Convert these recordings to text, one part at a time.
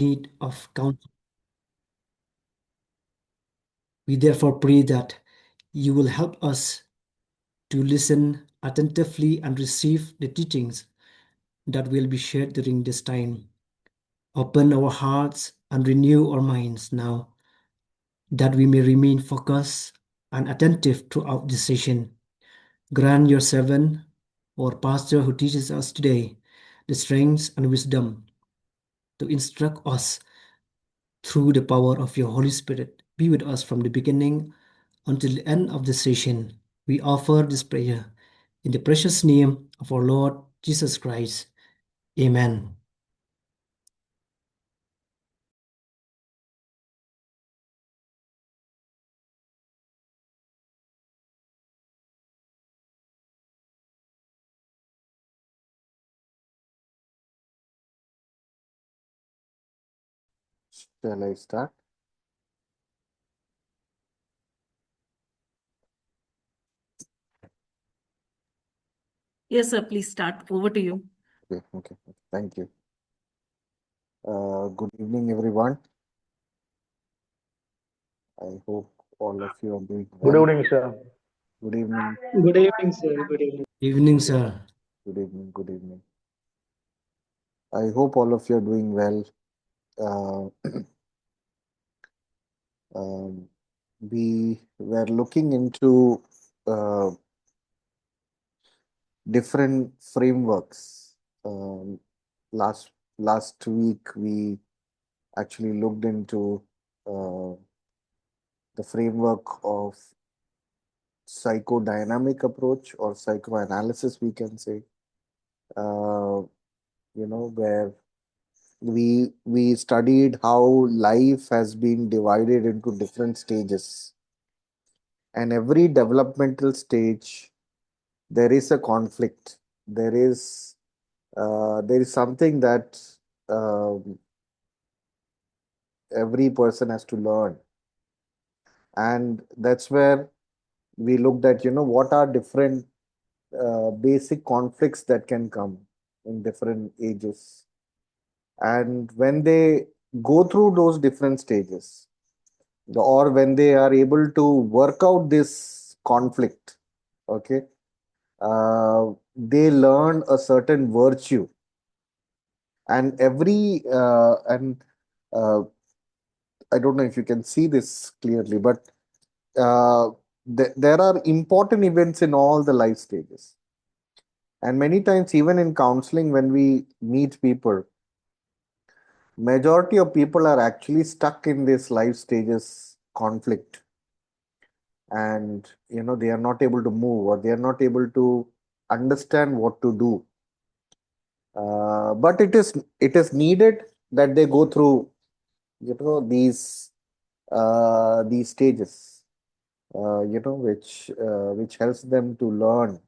need of counsel. We therefore pray that you will help us to listen attentively and receive the teachings that will be shared during this time. Open our hearts and renew our minds now, that we may remain focused and attentive throughout this session. Grant your servant or pastor who teaches us today the strength and wisdom to instruct us through the power of your Holy Spirit. Be with us from the beginning until the end of the session. We offer this prayer in the precious name of our Lord Jesus Christ. Amen. Shall I start? Yes, sir. Please start. Over to you. Okay. Thank you. Good evening, everyone. I hope all of you are doing Good well. evening, sir. Good evening. Good evening, sir. Good evening. Evening, sir. Good evening. Good evening. I hope all of you are doing well. Uh, we were looking into uh, different frameworks. Um, last last week, we actually looked into uh, the framework of psychodynamic approach or psychoanalysis, we can say, uh, where we studied how life has been divided into different stages, and every developmental stage there is a conflict. There is something that um, every person has to learn, and that's where we looked at what are different basic conflicts that can come in different ages. And when they go through those different stages, or when they are able to work out this conflict, okay, they learn a certain virtue. And uh, I don't know if you can see this clearly, but there are important events in all the life stages. And many times, even in counseling, when we meet people, majority of people are actually stuck in this life stages conflict, and they are not able to move, or they are not able to understand what to do. But it is needed that they go through these stages, which helps them to learn,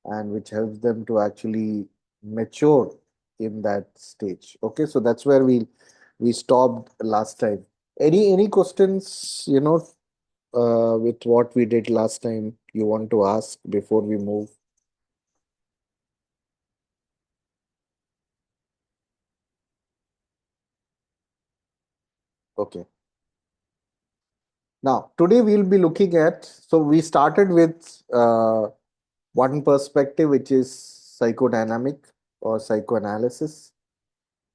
and which helps them to actually mature in that stage. Okay, so that's where we stopped last time. Any questions, with what we did last time, you want to ask before we move? Okay. Now, today we'll be looking at, so we started with one perspective, which is psychodynamic or psychoanalysis.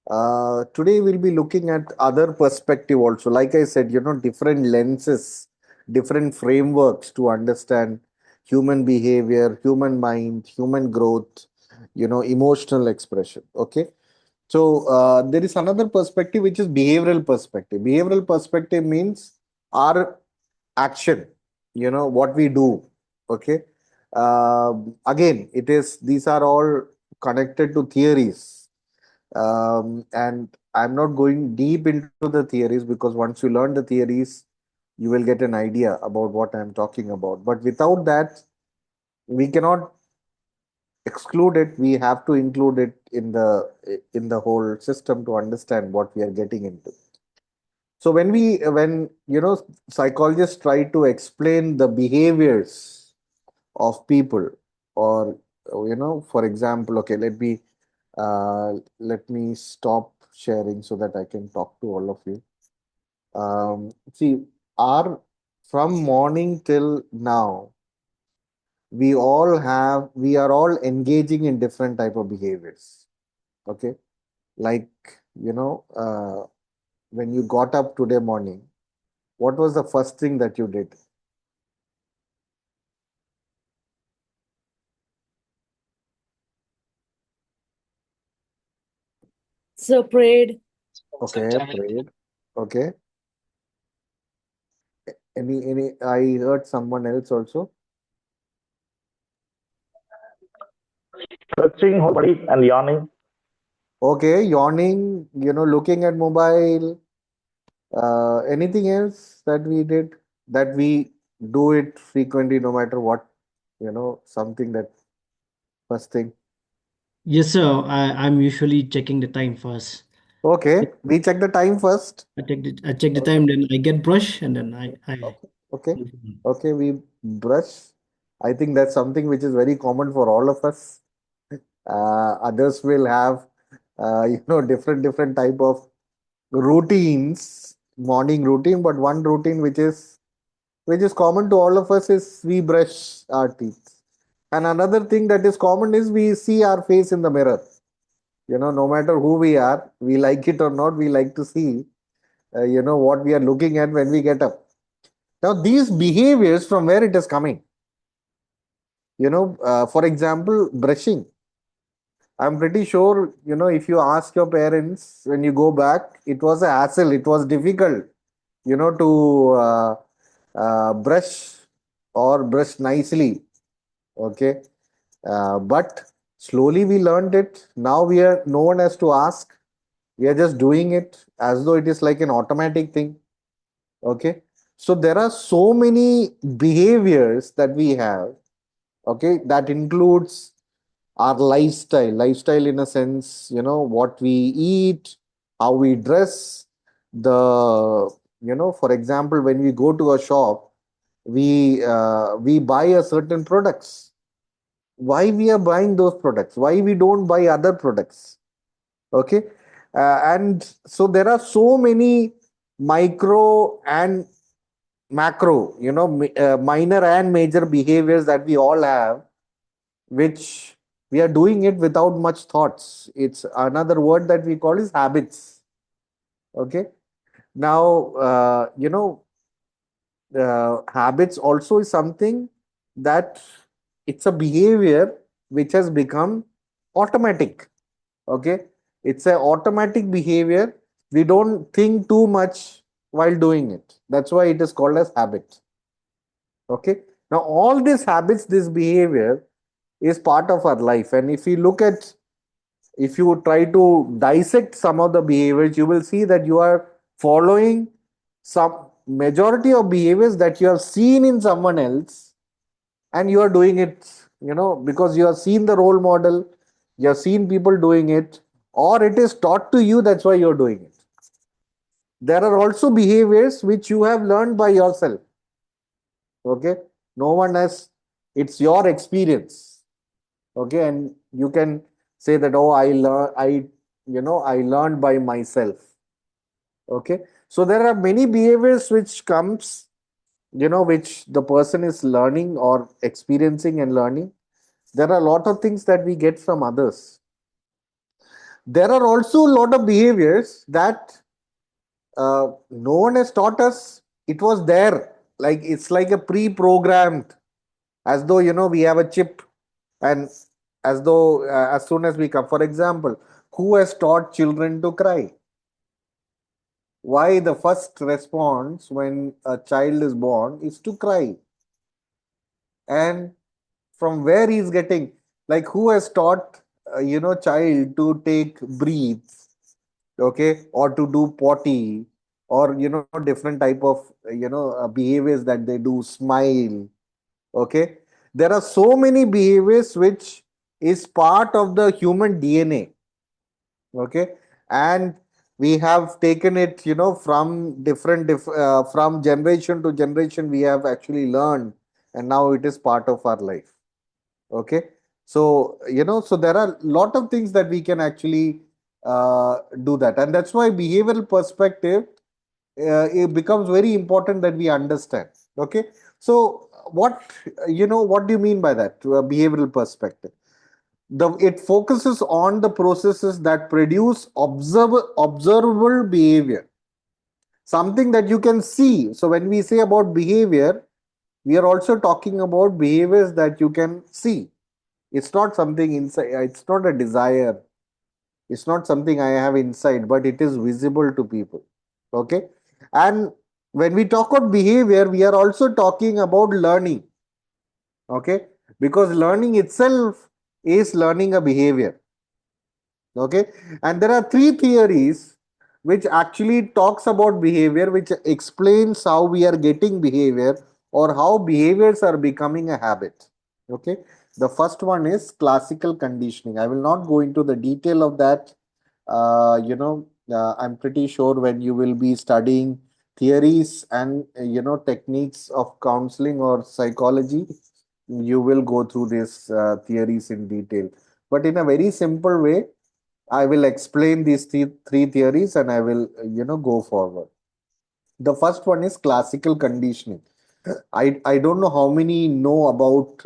Today we'll be looking at other perspective also. Like I said, different lenses, different frameworks to understand human behavior, human mind, human growth, emotional expression. Okay. So there is another perspective, which is behavioral perspective. Behavioral perspective means our action, what we do. Okay. Again, these are all connected to theories, and I'm not going deep into the theories, because once you learn the theories, you will get an idea about what I'm talking about. But without that, we cannot exclude it. We have to include it in the whole system to understand what we are getting into. So when psychologists try to explain the behaviors of people, or for example, okay, let me stop sharing so that I can talk to all of you. See, our from morning till now, we are all engaging in different type of behaviors. Okay, like when you got up today morning, what was the first thing that you did? So prayed. Okay, prayed. Okay, any? I heard someone else also. Stretching whole body and yawning. Okay, yawning. Looking at mobile. Anything else that we did that we do it frequently, no matter what? Something that first thing. Yes, sir. I'm usually checking the time first. Okay, we check the time first. I check the Okay, time, then I get brush, and then I okay, okay, move on. okay. We brush. I think that's something which is very common for all of us. Others will have, different type of routines, morning routine. But one routine which is common to all of us is we brush our teeth. And another thing that is common is we see our face in the mirror. No matter who we are, we like it or not, we like to see, what we are looking at when we get up. Now, these behaviors, from where it is coming? For example, brushing. I'm pretty sure, if you ask your parents when you go back, it was a hassle, it was difficult, to brush or brush nicely. Okay. But slowly we learned it. Now no one has to ask. We are just doing it as though it is like an automatic thing. Okay. So there are so many behaviors that we have. Okay. That includes our lifestyle in a sense, what we eat, how we dress, for example, when we go to a shop, we buy a certain products. Why we are buying those products? Why we don't buy other products? Okay. And so there are so many micro and macro, minor and major behaviors that we all have, which we are doing it without much thoughts. It's another word that we call is habits. Okay. Now, habits also is something that it's a behavior which has become automatic. Okay. It's a automatic behavior. We don't think too much while doing it. That's why it is called as habit. Okay. Now, all these habits, this behavior is part of our life. And if you try to dissect some of the behaviors, you will see that you are following some majority of behaviors that you have seen in someone else, and you are doing it, because you have seen the role model, you have seen people doing it, or it is taught to you, that's why you're doing it. There are also behaviors which you have learned by yourself. Okay. No one has, it's your experience. Okay. And you can say that, oh, I learned by myself. Okay. So there are many behaviors which comes, which the person is learning or experiencing and learning. There are a lot of things that we get from others. There are also a lot of behaviors that no one has taught us. It was there, like it's like a pre-programmed, as though we have a chip, and as though as soon as we come, for example, who has taught children to cry? Why the first response when a child is born is to cry? And from where he's getting, like, who has taught child to take breathes, okay, or to do potty, or different type of behaviors that they do, smile? Okay. There are so many behaviors which is part of the human DNA. Okay. And we have taken it, from from generation to generation, we have actually learned, and now it is part of our life. Okay. So, so there are a lot of things that we can actually do that. And that's why behavioral perspective, it becomes very important that we understand. Okay. So what do you mean by that? Behavioral perspective. It focuses on the processes that produce observable behavior, something that you can see. So when we say about behavior, we are also talking about behaviors that you can see. It's not something inside, it's not a desire, it's not something I have inside, but it is visible to people. Okay. And when we talk about behavior, we are also talking about learning. Okay. Because learning itself is learning a behavior. Okay. And there are three theories which actually talks about behavior, which explains how we are getting behavior or how behaviors are becoming a habit. Okay. The first one is classical conditioning. I will not go into the detail of that. I'm pretty sure when you will be studying theories and techniques of counseling or psychology, you will go through these theories in detail. But in a very simple way, I will explain these three theories and I will, go forward. The first one is classical conditioning. I don't know how many know about,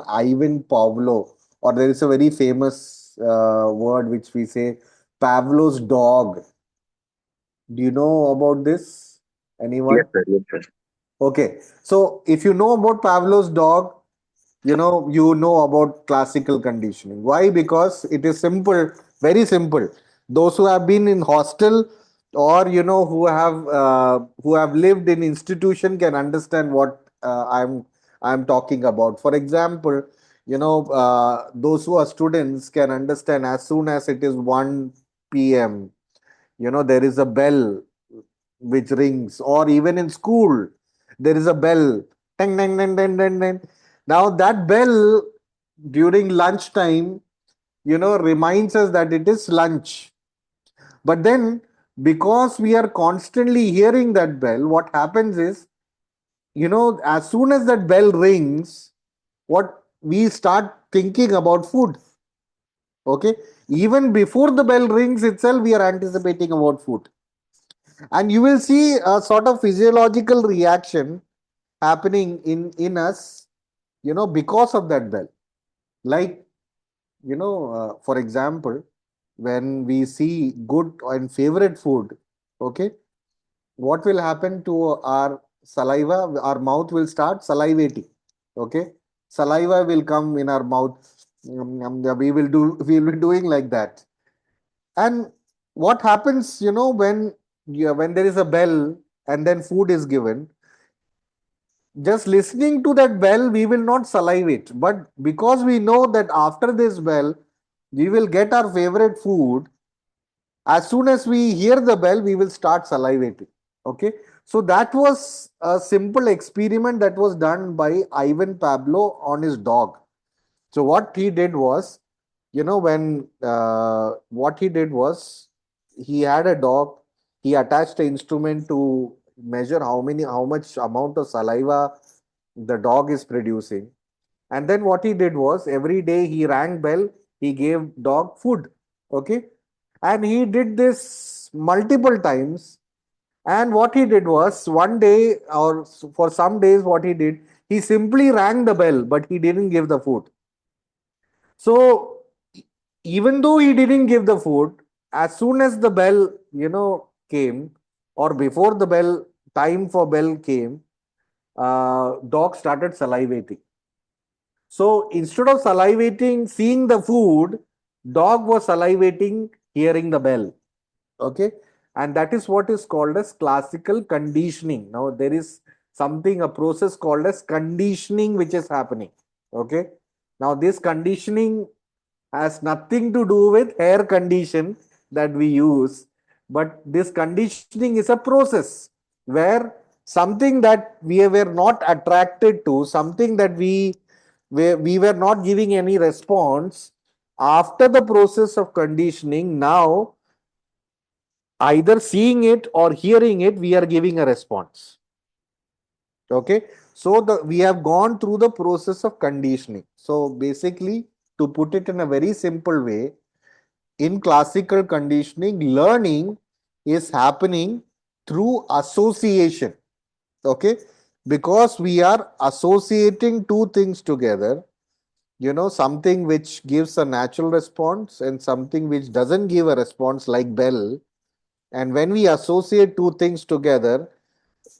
Ivan Pavlov, or there is a very famous word which we say Pavlov's dog. Do you know about this? Yes, Anyone? sir. Yes, sir. Okay. So if you know about Pavlov's dog, you know about classical conditioning. Why? Because it is simple, very simple. Those who have been in hostel, or who have lived in institution can understand what I'm talking about. For example, those who are students can understand, as soon as it is 1 p.m., there is a bell which rings, or even in school there is a bell, ding, ding, ding, ding, ding, ding. Now that bell during lunchtime, reminds us that it is lunch. But then, because we are constantly hearing that bell, what happens is, as soon as that bell rings, what we start thinking about food. Okay. Even before the bell rings itself, we are anticipating about food. And you will see a sort of physiological reaction happening in us, because of that bell. Like, for example, when we see good and favorite food, okay, what will happen to our saliva? Our mouth will start salivating. Okay. Saliva will come in our mouth. We will be doing like that. And what happens, when there is a bell and then food is given, just listening to that bell, we will not salivate. But because we know that after this bell, we will get our favorite food, as soon as we hear the bell, we will start salivating. Okay. So that was a simple experiment that was done by Ivan Pablo on his dog. So what he did was, when what he did was, he had a dog. He attached an instrument to measure how much amount of saliva the dog is producing. And then what he did was, every day he rang bell, he gave dog food. Okay. And he did this multiple times. And what he did was, one day or for some days, what he did, he simply rang the bell, but he didn't give the food. So even though he didn't give the food, as soon as the bell, came, or before the bell, time for bell came, dog started salivating. So instead of salivating, seeing the food, dog was salivating, hearing the bell. Okay. And that is what is called as classical conditioning. Now there is a process called as conditioning which is happening. Okay. Now this conditioning has nothing to do with air condition that we use, but this conditioning is a process where something that we were not attracted to, something that we were not giving any response, after the process of conditioning, now either seeing it or hearing it, we are giving a response. Okay. So we have gone through the process of conditioning. So basically, to put it in a very simple way, In classical conditioning, learning is happening through association. Okay, because we are associating two things together, something which gives a natural response and something which doesn't give a response, like bell. And when we associate two things together,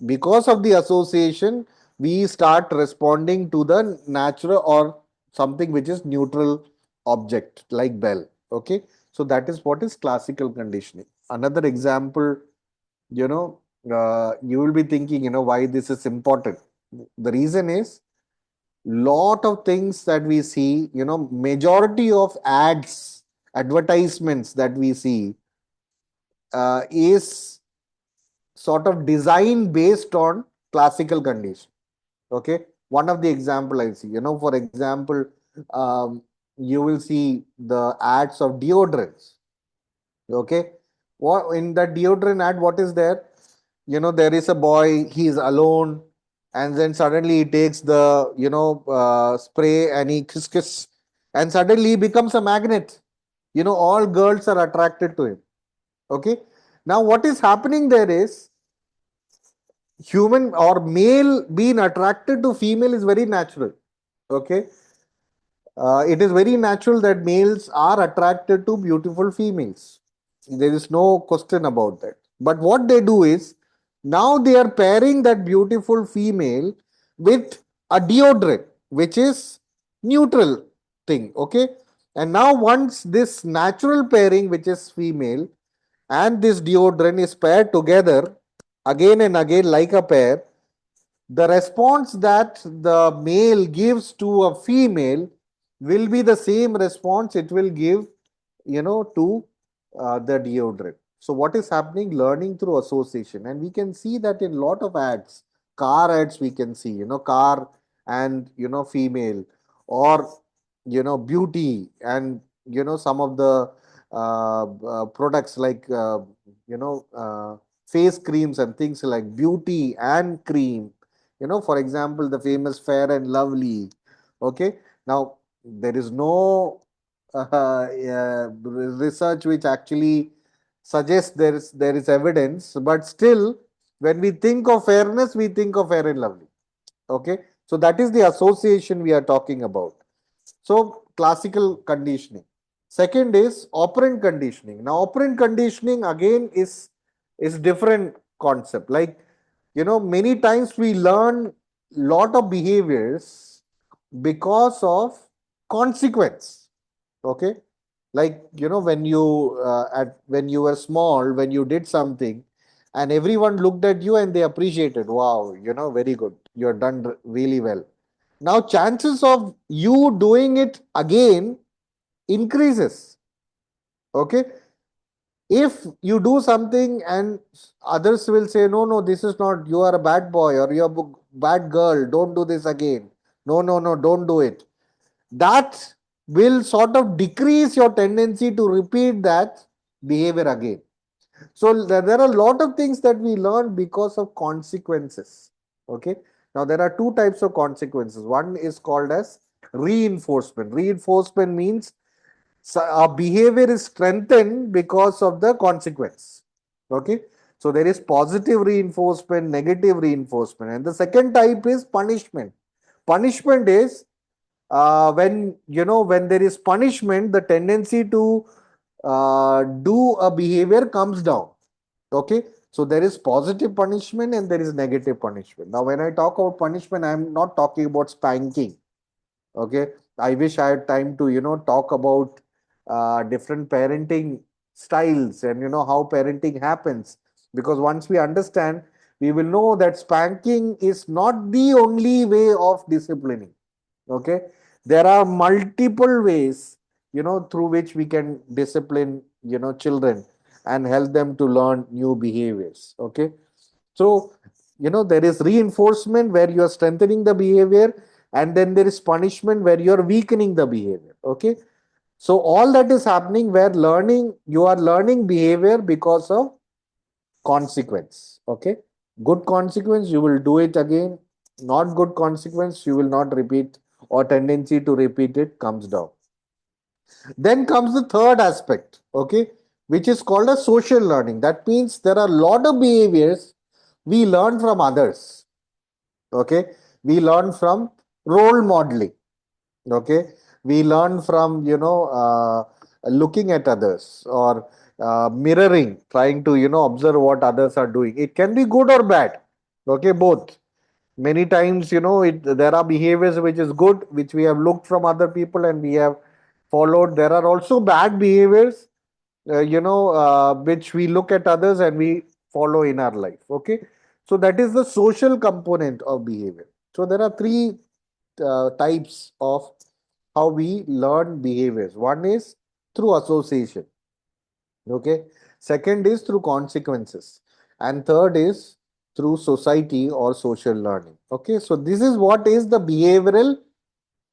because of the association, we start responding to the natural or something which is neutral object, like bell. Okay, so that is what is classical conditioning. Another example, you will be thinking, why this is important. The reason is, lot of things that we see, majority of ads, advertisements that we see is sort of designed based on classical condition. Okay, one of the example I see, for example, um, you will see the ads of deodorants. Okay, what in the deodorant ad, what is there? There is a boy, he is alone, and then suddenly he takes the spray and he kiss kiss, and suddenly he becomes a magnet. All girls are attracted to him. Okay, now what is happening there is, human or male being attracted to female is very natural. Okay, it is very natural that males are attracted to beautiful females. There is no question about that. But what they do is, now they are pairing that beautiful female with a deodorant, which is neutral thing. Okay, and now once this natural pairing, which is female, and this deodorant is paired together again and again like a pair, the response that the male gives to a female will be the same response it will give, to the deodorant. So what is happening? Learning through association. And we can see that in lot of ads, car ads, we can see, car and, female, or, beauty, and, some of the products like, face creams and things like beauty and cream. For example, the famous Fair and Lovely. Okay, now there is no research which actually suggests there is evidence, but still, when we think of fairness, we think of Fair and Lovely. Okay, so that is the association we are talking about. So classical conditioning. Second is operant conditioning. Now operant conditioning again is different concept. Like, many times we learn lot of behaviors because of consequence. Okay, like, when you were small, when you did something, and everyone looked at you and they appreciated, wow, very good, you're done really well. Now chances of you doing it again increases. Okay, if you do something and others will say, no, no, this is not, you are a bad boy or you're a bad girl, don't do this again, no, no, no, don't do it, that will sort of decrease your tendency to repeat that behavior again. So there are a lot of things that we learn because of consequences. Okay, now there are two types of consequences. One is called as reinforcement. Reinforcement means our behavior is strengthened because of the consequence. Okay, so there is positive reinforcement, negative reinforcement, and the second type is punishment. Punishment is, when there is punishment, the tendency to do a behavior comes down. Okay, so there is positive punishment and there is negative punishment. Now when I talk about punishment, I am not talking about spanking. Okay, I wish I had time to talk about different parenting styles and how parenting happens, because once we understand, we will know that spanking is not the only way of disciplining. Okay, there are multiple ways through which we can discipline children and help them to learn new behaviors. Okay, so there is reinforcement where you are strengthening the behavior, and then there is punishment where you are weakening the behavior. Okay, so all that is happening where you are learning behavior because of consequence. Okay, good consequence, you will do it again. Not good consequence, you will not repeat, or tendency to repeat it comes down. Then comes the third aspect, okay, which is called a social learning. That means there are a lot of behaviors we learn from others. Okay, we learn from role modeling. Okay, we learn from looking at others, or mirroring, trying to observe what others are doing. It can be good or bad. Okay, both. Many times, there are behaviors which is good, which we have looked from other people and we have followed. There are also bad behaviors, which we look at others and we follow in our life. Okay, so that is the social component of behavior. So there are three types of how we learn behaviors. One is through association. Okay, second is through consequences, and third is through society or social learning. Okay, so this is what is the behavioral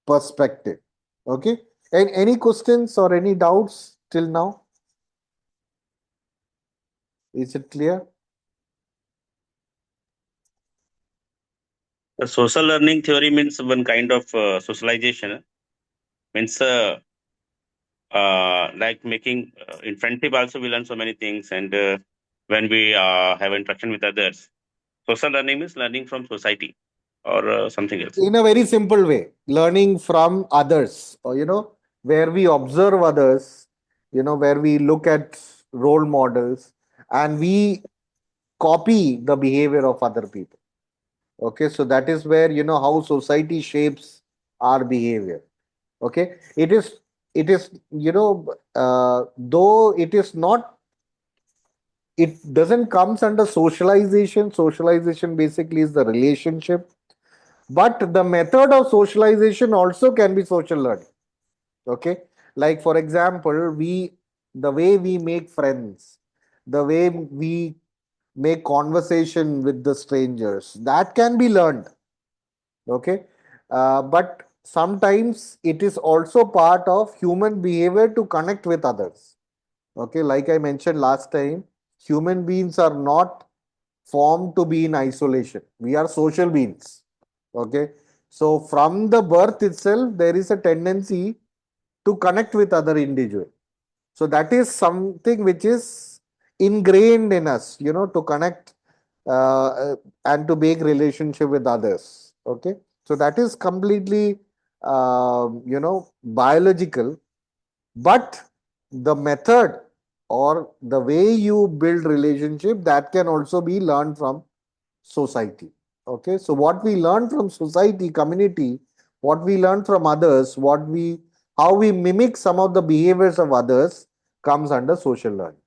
perspective. Okay, and any questions or any doubts till now? Is it clear? The social learning theory means one kind of socialization. Means like making in friendship also we learn so many things, and when we have interaction with others. Social learning means learning from society or something else. In a very simple way, learning from others, or where we observe others, where we look at role models and we copy the behavior of other people. Okay, so that is where how society shapes our behavior. Okay, it is though it is not, it doesn't comes under socialization. Socialization basically is the relationship, but the method of socialization also can be social learning. Okay, like for example, the way we make friends, the way we make conversation with the strangers, that can be learned. Okay, but sometimes it is also part of human behavior to connect with others. Okay, like I mentioned last time, human beings are not formed to be in isolation. We are social beings. Okay, so from the birth itself there is a tendency to connect with other individual. So that is something which is ingrained in us, to connect, and to make relationship with others. Okay, so that is completely biological, but the method or the way you build relationship, that can also be learned from society. Okay, so what we learn from society, community, what we learn from others, how we mimic some of the behaviors of others, comes under social learning.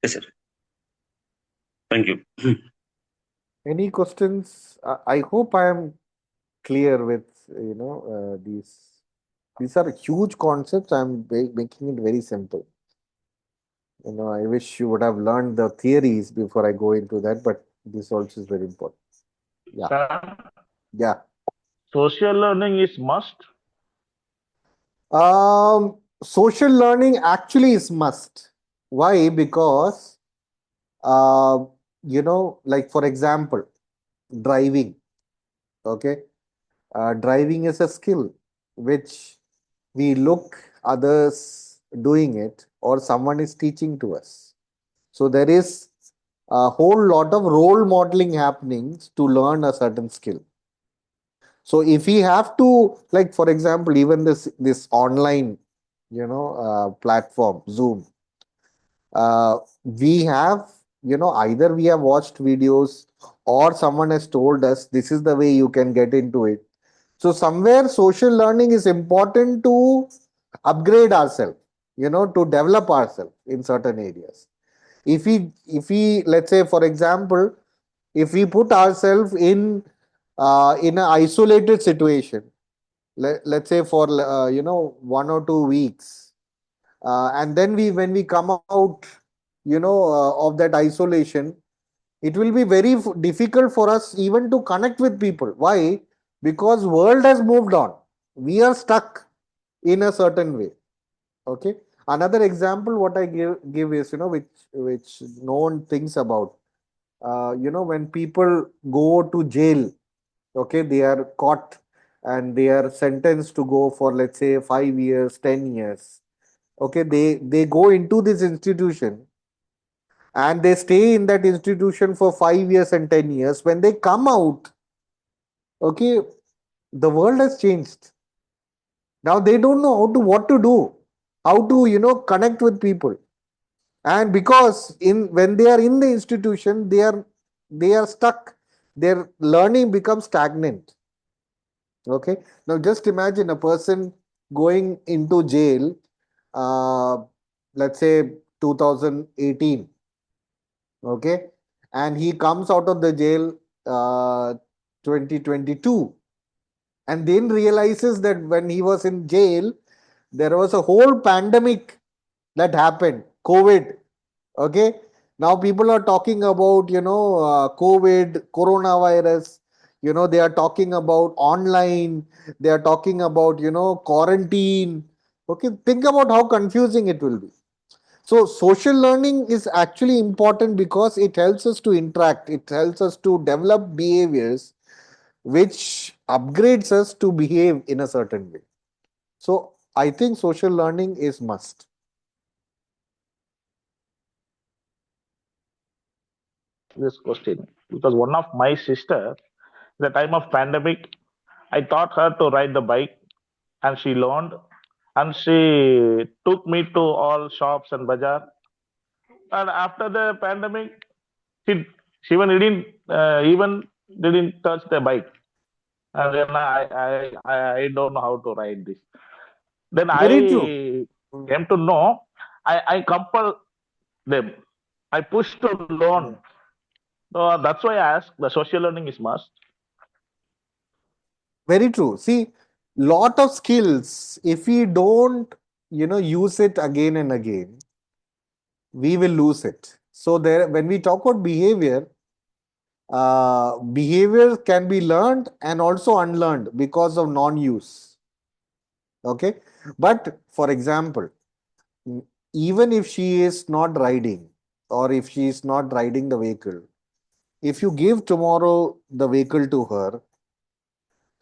Yes, sir. Thank you. Any questions? I hope I am clear with these are huge concepts. I'm making it very simple. I wish you would have learned the theories before I go into that, but this also is very important. Yeah, Sam, yeah. social learning is must. Social learning actually is must. Why? Because uh, like for example, driving. Okay, driving is a skill which we look others doing it, or someone is teaching to us. So there is a whole lot of role modeling happenings to learn a certain skill. So if we have to, like for example, even this online platform Zoom, we have, either we have watched videos or someone has told us this is the way you can get into it. So somewhere social learning is important to upgrade ourselves, to develop ourselves in certain areas. If we let's say for example, if we put ourselves in an isolated situation, let's say for 1 or 2 weeks, and then when we come out of that isolation, it will be very difficult for us even to connect with people. Why? Because world has moved on, we are stuck in a certain way. Okay, another example what I give is, which no one thinks about. When people go to jail, okay, they are caught and they are sentenced to go for, let's say, 5 years, 10 years. Okay, they go into this institution and they stay in that institution for 5 years and 10 years. When they come out, okay, the world has changed. Now they don't know how to what to do, how to connect with people. And because in when they are in the institution, they are stuck. Their learning becomes stagnant. Okay, now just imagine a person going into jail, uh, let's say 2018. Okay, and he comes out of the jail 2022, and then realizes that when he was in jail there was a whole pandemic that happened, COVID. Okay, now people are talking about COVID, coronavirus. They are talking about online, they are talking about quarantine. Okay, think about how confusing it will be. So social learning is actually important because it helps us to interact, it helps us to develop behaviors which upgrades us to behave in a certain way. So I think social learning is must. This question because one of my sister, the time of pandemic, I taught her to ride the bike, and she learned, and she took me to all shops and bazaar. And after the pandemic, she she even didn't touch the bike. And then I don't know how to ride this. Then Very true. I came to know. I compel them. I push to learn. Yeah. So that's why I ask. The social learning is must. Very true. See, lot of skills, if we don't, use it again and again, we will lose it. So there, when we talk about behavior, behavior can be learned and also unlearned because of non-use. Okay, but for example, even if she is not riding, or if she is not riding the vehicle, if you give tomorrow the vehicle to her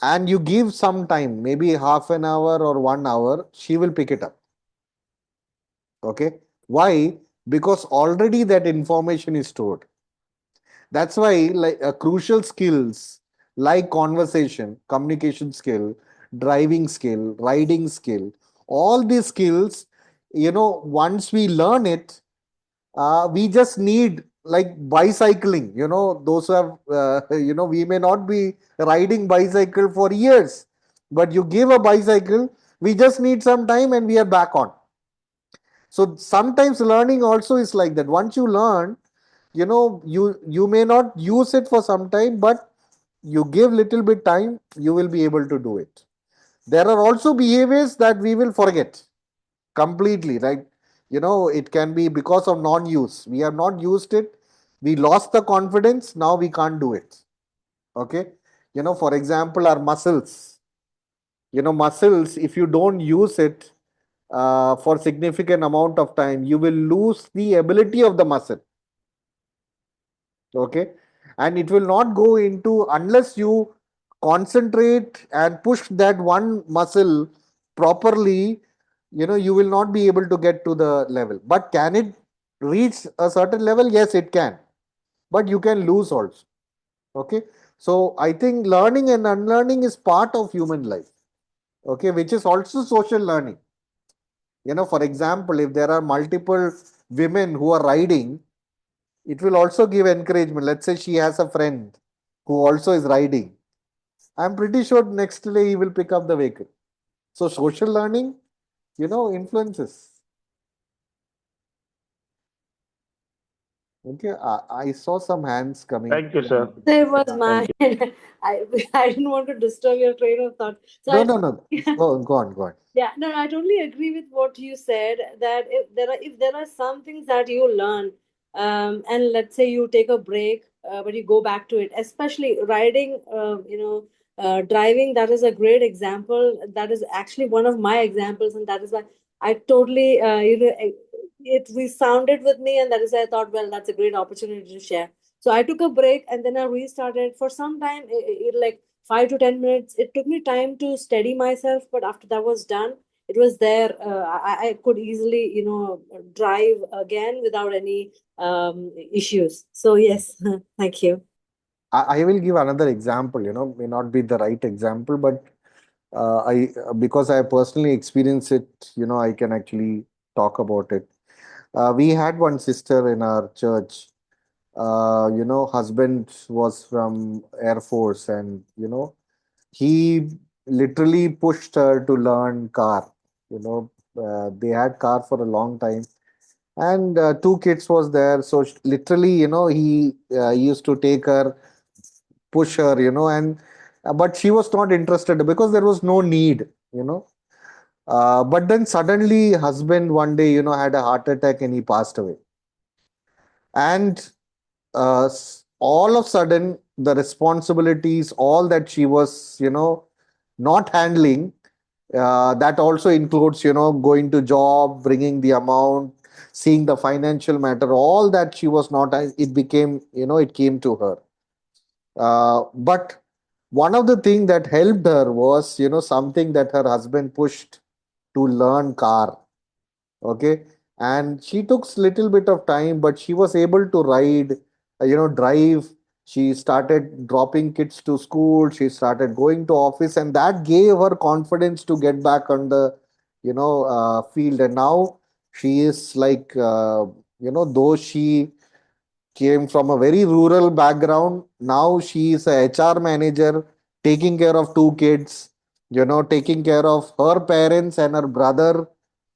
and you give some time, maybe half an hour or 1 hour, she will pick it up. Okay, why? Because already that information is stored. That's why, like, crucial skills like conversation, communication skill, driving skill, riding skill, all these skills, once we learn it, we just need, like, bicycling. Those who have, we may not be riding bicycle for years, but you give a bicycle, we just need some time and we are back on. So sometimes learning also is like that. Once you learn, you may not use it for some time, but you give little bit time, you will be able to do it. There are also behaviors that we will forget completely, right? It can be because of non-use, we have not used it, we lost the confidence, now we can't do it. Okay, for example, our muscles, muscles, if you don't use it for significant amount of time, you will lose the ability of the muscle. Okay, and it will not go into unless you concentrate and push that one muscle properly. You will not be able to get to the level. But can it reach a certain level? Yes, it can, but you can lose also. Okay, so I think learning and unlearning is part of human life. Okay, which is also social learning. For example, if there are multiple women who are riding, it will also give encouragement. Let's say she has a friend who also is riding. I'm pretty sure next day he will pick up the vehicle. So social learning, influences. Okay, I saw some hands coming. Thank you, sir. There was Thank my you. I didn't want to disturb your train of thought. So No, no, no. Go on, go on. yeah, no, I totally agree with what you said that if there are some things that you learn, and let's say you take a break, but you go back to it, especially riding, driving. That is a great example. That is actually one of my examples, and that is why I totally, it resounded with me, and that is why I thought, well, that's a great opportunity to share. So I took a break and then I restarted for some time. Like 5 to 10 minutes. It took me time to steady myself, but after that was done, it was there. I could easily, drive again without any issues. So yes, thank you. I will give another example, may not be the right example, but I because I personally experienced it, I can actually talk about it. We had one sister in our church. Husband was from Air Force, and he literally pushed her to learn car. They had car for a long time, and two kids was there. So literally, he used to take her, push her, and but she was not interested because there was no need. you know but then suddenly husband one day had a heart attack and he passed away. And all of a sudden the responsibilities, all that she was not handling, that also includes going to job, bringing the amount, seeing the financial matter, all that she was not, it became, it came to her. But one of the thing that helped her was something that her husband pushed, to learn car. Okay. And she took little bit of time, but she was able to ride, drive. She started dropping kids to school, she started going to office, and that gave her confidence to get back on the field. And now she is like, though she came from a very rural background. Now she is a HR manager, taking care of two kids, taking care of her parents and her brother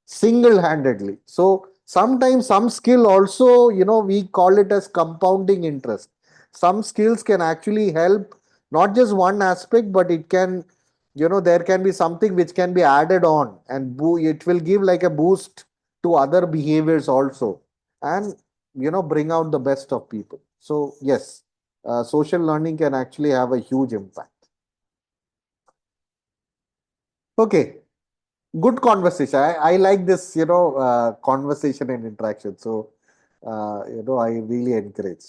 single handedly. So sometimes some skill also, we call it as compounding interest. Some skills can actually help not just one aspect, but it can, there can be something which can be added on, and it will give like a boost to other behaviors also. And bring out the best of people. So yes, social learning can actually have a huge impact. Okay, good conversation. I like this conversation and interaction. So I really encourage.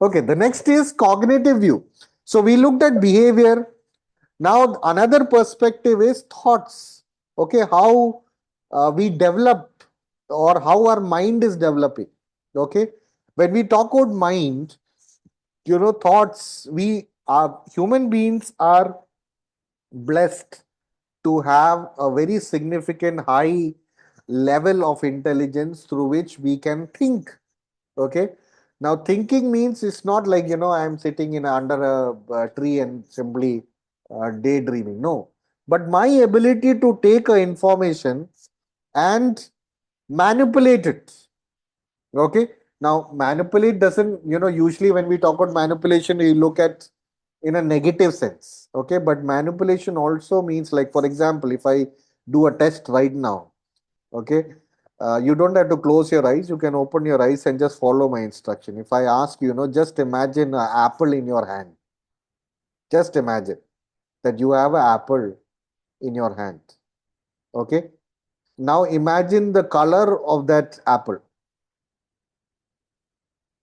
Okay, the next is cognitive view. So we looked at behavior. Now another perspective is thoughts. Okay, how we develop, or how our mind is developing. Okay, when we talk about mind, thoughts, we are human beings are blessed to have a very significant high level of intelligence through which we can think. Okay, now thinking means it's not like I'm sitting in under a tree and simply daydreaming. No, but my ability to take a information and manipulate it. Okay, now manipulate doesn't, usually when we talk about manipulation, we look at in a negative sense. Okay, but manipulation also means, like, for example, if I do a test right now, okay, you don't have to close your eyes, you can open your eyes and just follow my instruction. If I ask you, just imagine an apple in your hand. Just imagine that you have an apple in your hand. Okay, now imagine the color of that apple.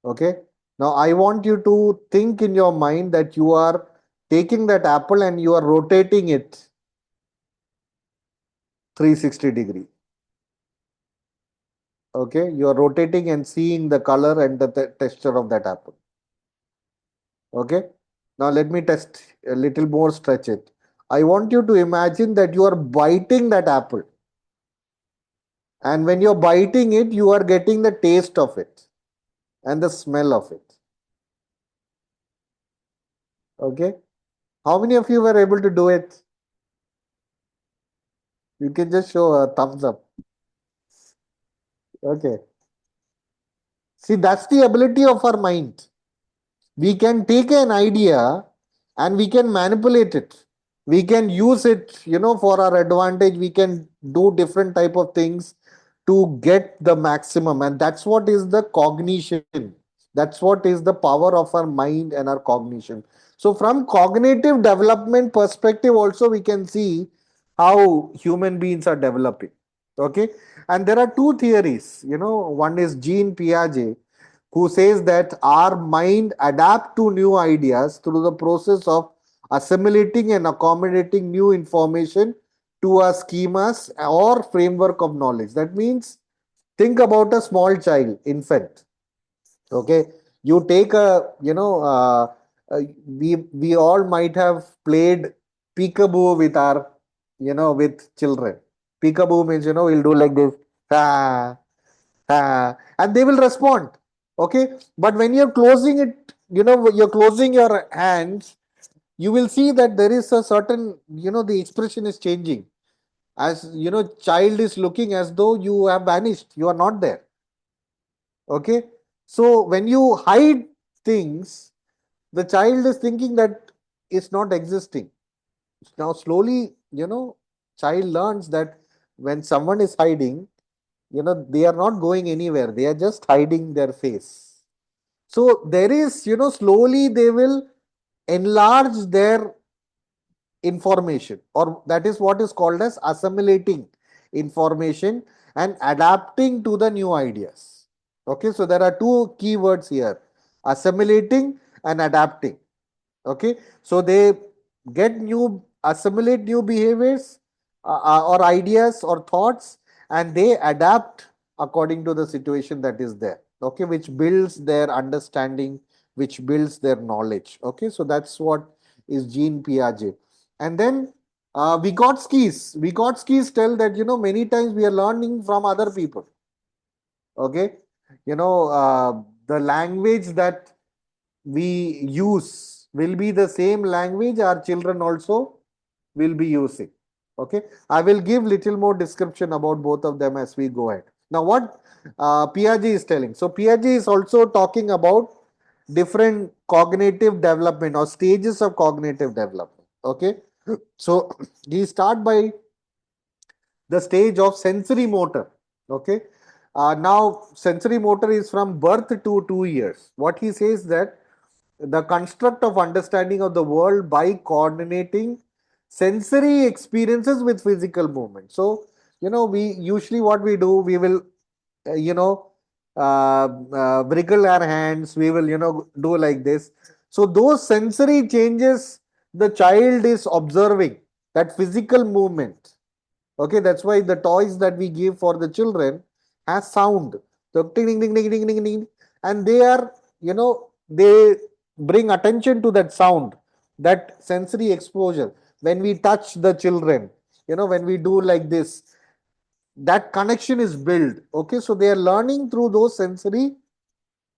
Okay, now I want you to think in your mind that you are taking that apple and you are rotating it 360-degree. Okay, you are rotating and seeing the color and the texture of that apple. Okay, now let me test a little more, stretch it. I want you to imagine that you are biting that apple, and when you're biting it, you are getting the taste of it and the smell of it. Okay, how many of you were able to do it? You can just show a thumbs up. Okay, see, that's the ability of our mind. We can take an idea and we can manipulate it. We can use it, for our advantage. We can do different type of things to get the maximum, and that's what is the cognition. That's what is the power of our mind and our cognition. So from cognitive development perspective also, we can see how human beings are developing. Okay, and there are two theories. One is Jean Piaget, who says that our mind adapt to new ideas through the process of assimilating and accommodating new information to our schemas or framework of knowledge. That means, think about a small child, infant. Okay, you take a, we all might have played peekaboo with our, with children. Peekaboo means, we'll do like this, ah, and they will respond. Okay, but when you're closing it, you're closing your hands, you will see that there is a certain, the expression is changing. As child is looking as though you have vanished, you are not there. Okay, so when you hide things, the child is thinking that it's not existing. Now slowly, child learns that when someone is hiding, they are not going anywhere, they are just hiding their face. So there is, slowly they will enlarge their information, or that is what is called as assimilating information and adapting to the new ideas. Okay, so there are two keywords here: assimilating and adapting. Okay, so they get new, assimilate new behaviors, or ideas or thoughts, and they adapt according to the situation that is there. Okay, which builds their understanding, which builds their knowledge. Okay, so that's what is Jean Piaget. And then Vygotsky's tell that, many times we are learning from other people. Okay, the language that we use will be the same language our children also will be using. Okay, I will give little more description about both of them as we go ahead. Now, what Piaget is telling. So, Piaget is also talking about different cognitive development or stages of cognitive development. Okay, so he start by the stage of sensory motor. Okay, now sensory motor is from birth to 2 years. What he says that the construct of understanding of the world by coordinating sensory experiences with physical movement. So, we usually, what we do, we will, wriggle our hands, we will, do like this. So, those sensory changes the child is observing, that physical movement. Okay, that's why the toys that we give for the children has sound. So ding ding ding ding ding ding ding, and they are, they bring attention to that sound, that sensory exposure. When we touch the children, when we do like this, that connection is built. Okay, so they are learning through those sensory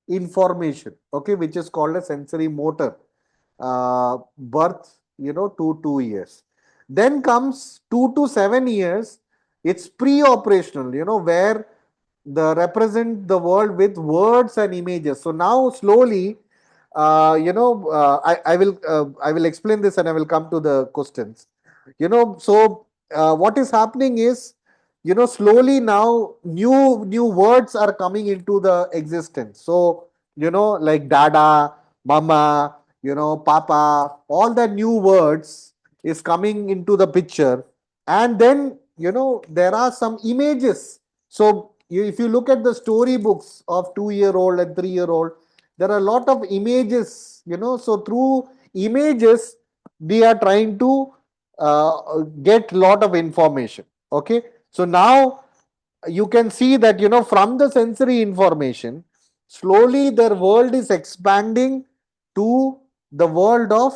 information. Okay, which is called a sensory motor. Birth, to 2 years. Then comes 2 to 7 years. It's pre-operational, where the represent the world with words and images. So now slowly, I will explain this and I will come to the questions. So what is happening is, slowly now new words are coming into the existence. So, like dada, mama, papa, all the new words is coming into the picture. And then, there are some images. So if you look at the storybooks of 2 year old and 3 year old, there are a lot of images. So through images, they are trying to get lot of information. Okay, so now you can see that, from the sensory information, slowly their world is expanding to the world of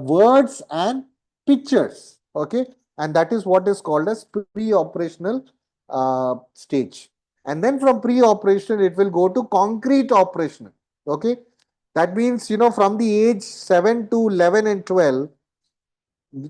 words and pictures. Okay, and that is what is called as pre-operational stage. And then from pre-operational, it will go to concrete operational. Okay, that means, from the age 7 to 11 and 12,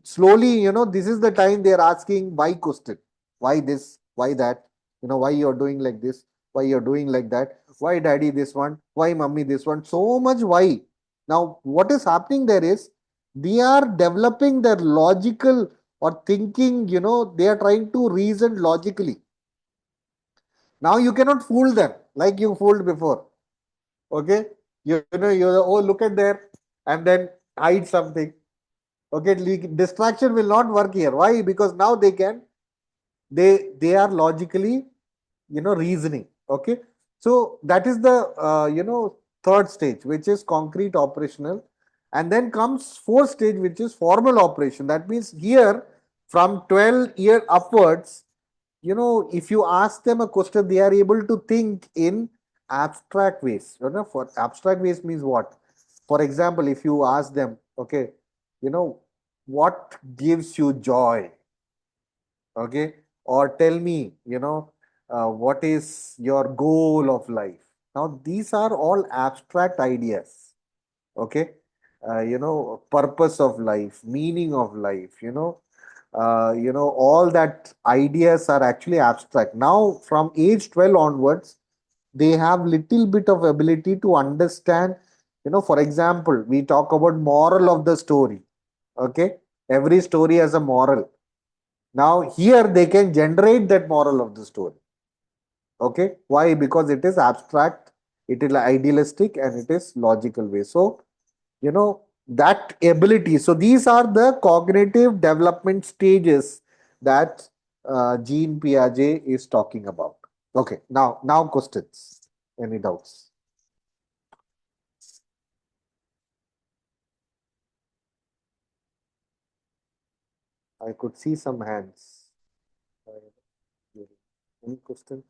slowly, this is the time they are asking why question. Why this? Why that? Why you're doing like this? Why you're doing like that? Why daddy this one? Why mummy this one? So much why. Now, what is happening there is, they are developing their logical or thinking, they are trying to reason logically. Now you cannot fool them like you fooled before. Okay? Oh, look at there, and then hide something. Okay, distraction will not work here. Why? Because now they are logically, reasoning. Okay, so that is the third stage, which is concrete operational. And then comes fourth stage, which is formal operation. That means here from 12 year upwards, if you ask them a question, they are able to think in abstract ways. For abstract ways means what? For example, if you ask them, okay, what gives you joy? Okay, or tell me, what is your goal of life? Now, these are all abstract ideas. Okay, purpose of life, meaning of life, all that ideas are actually abstract. Now from age 12 onwards, they have little bit of ability to understand. For example, we talk about moral of the story. Okay, every story has a moral. Now here they can generate that moral of the story. Okay, why? Because it is abstract, it is idealistic, and it is logical way. So that ability. So these are the cognitive development stages that Jean Piaget is talking about. Okay, now questions. Any doubts? I could see some hands. Any questions?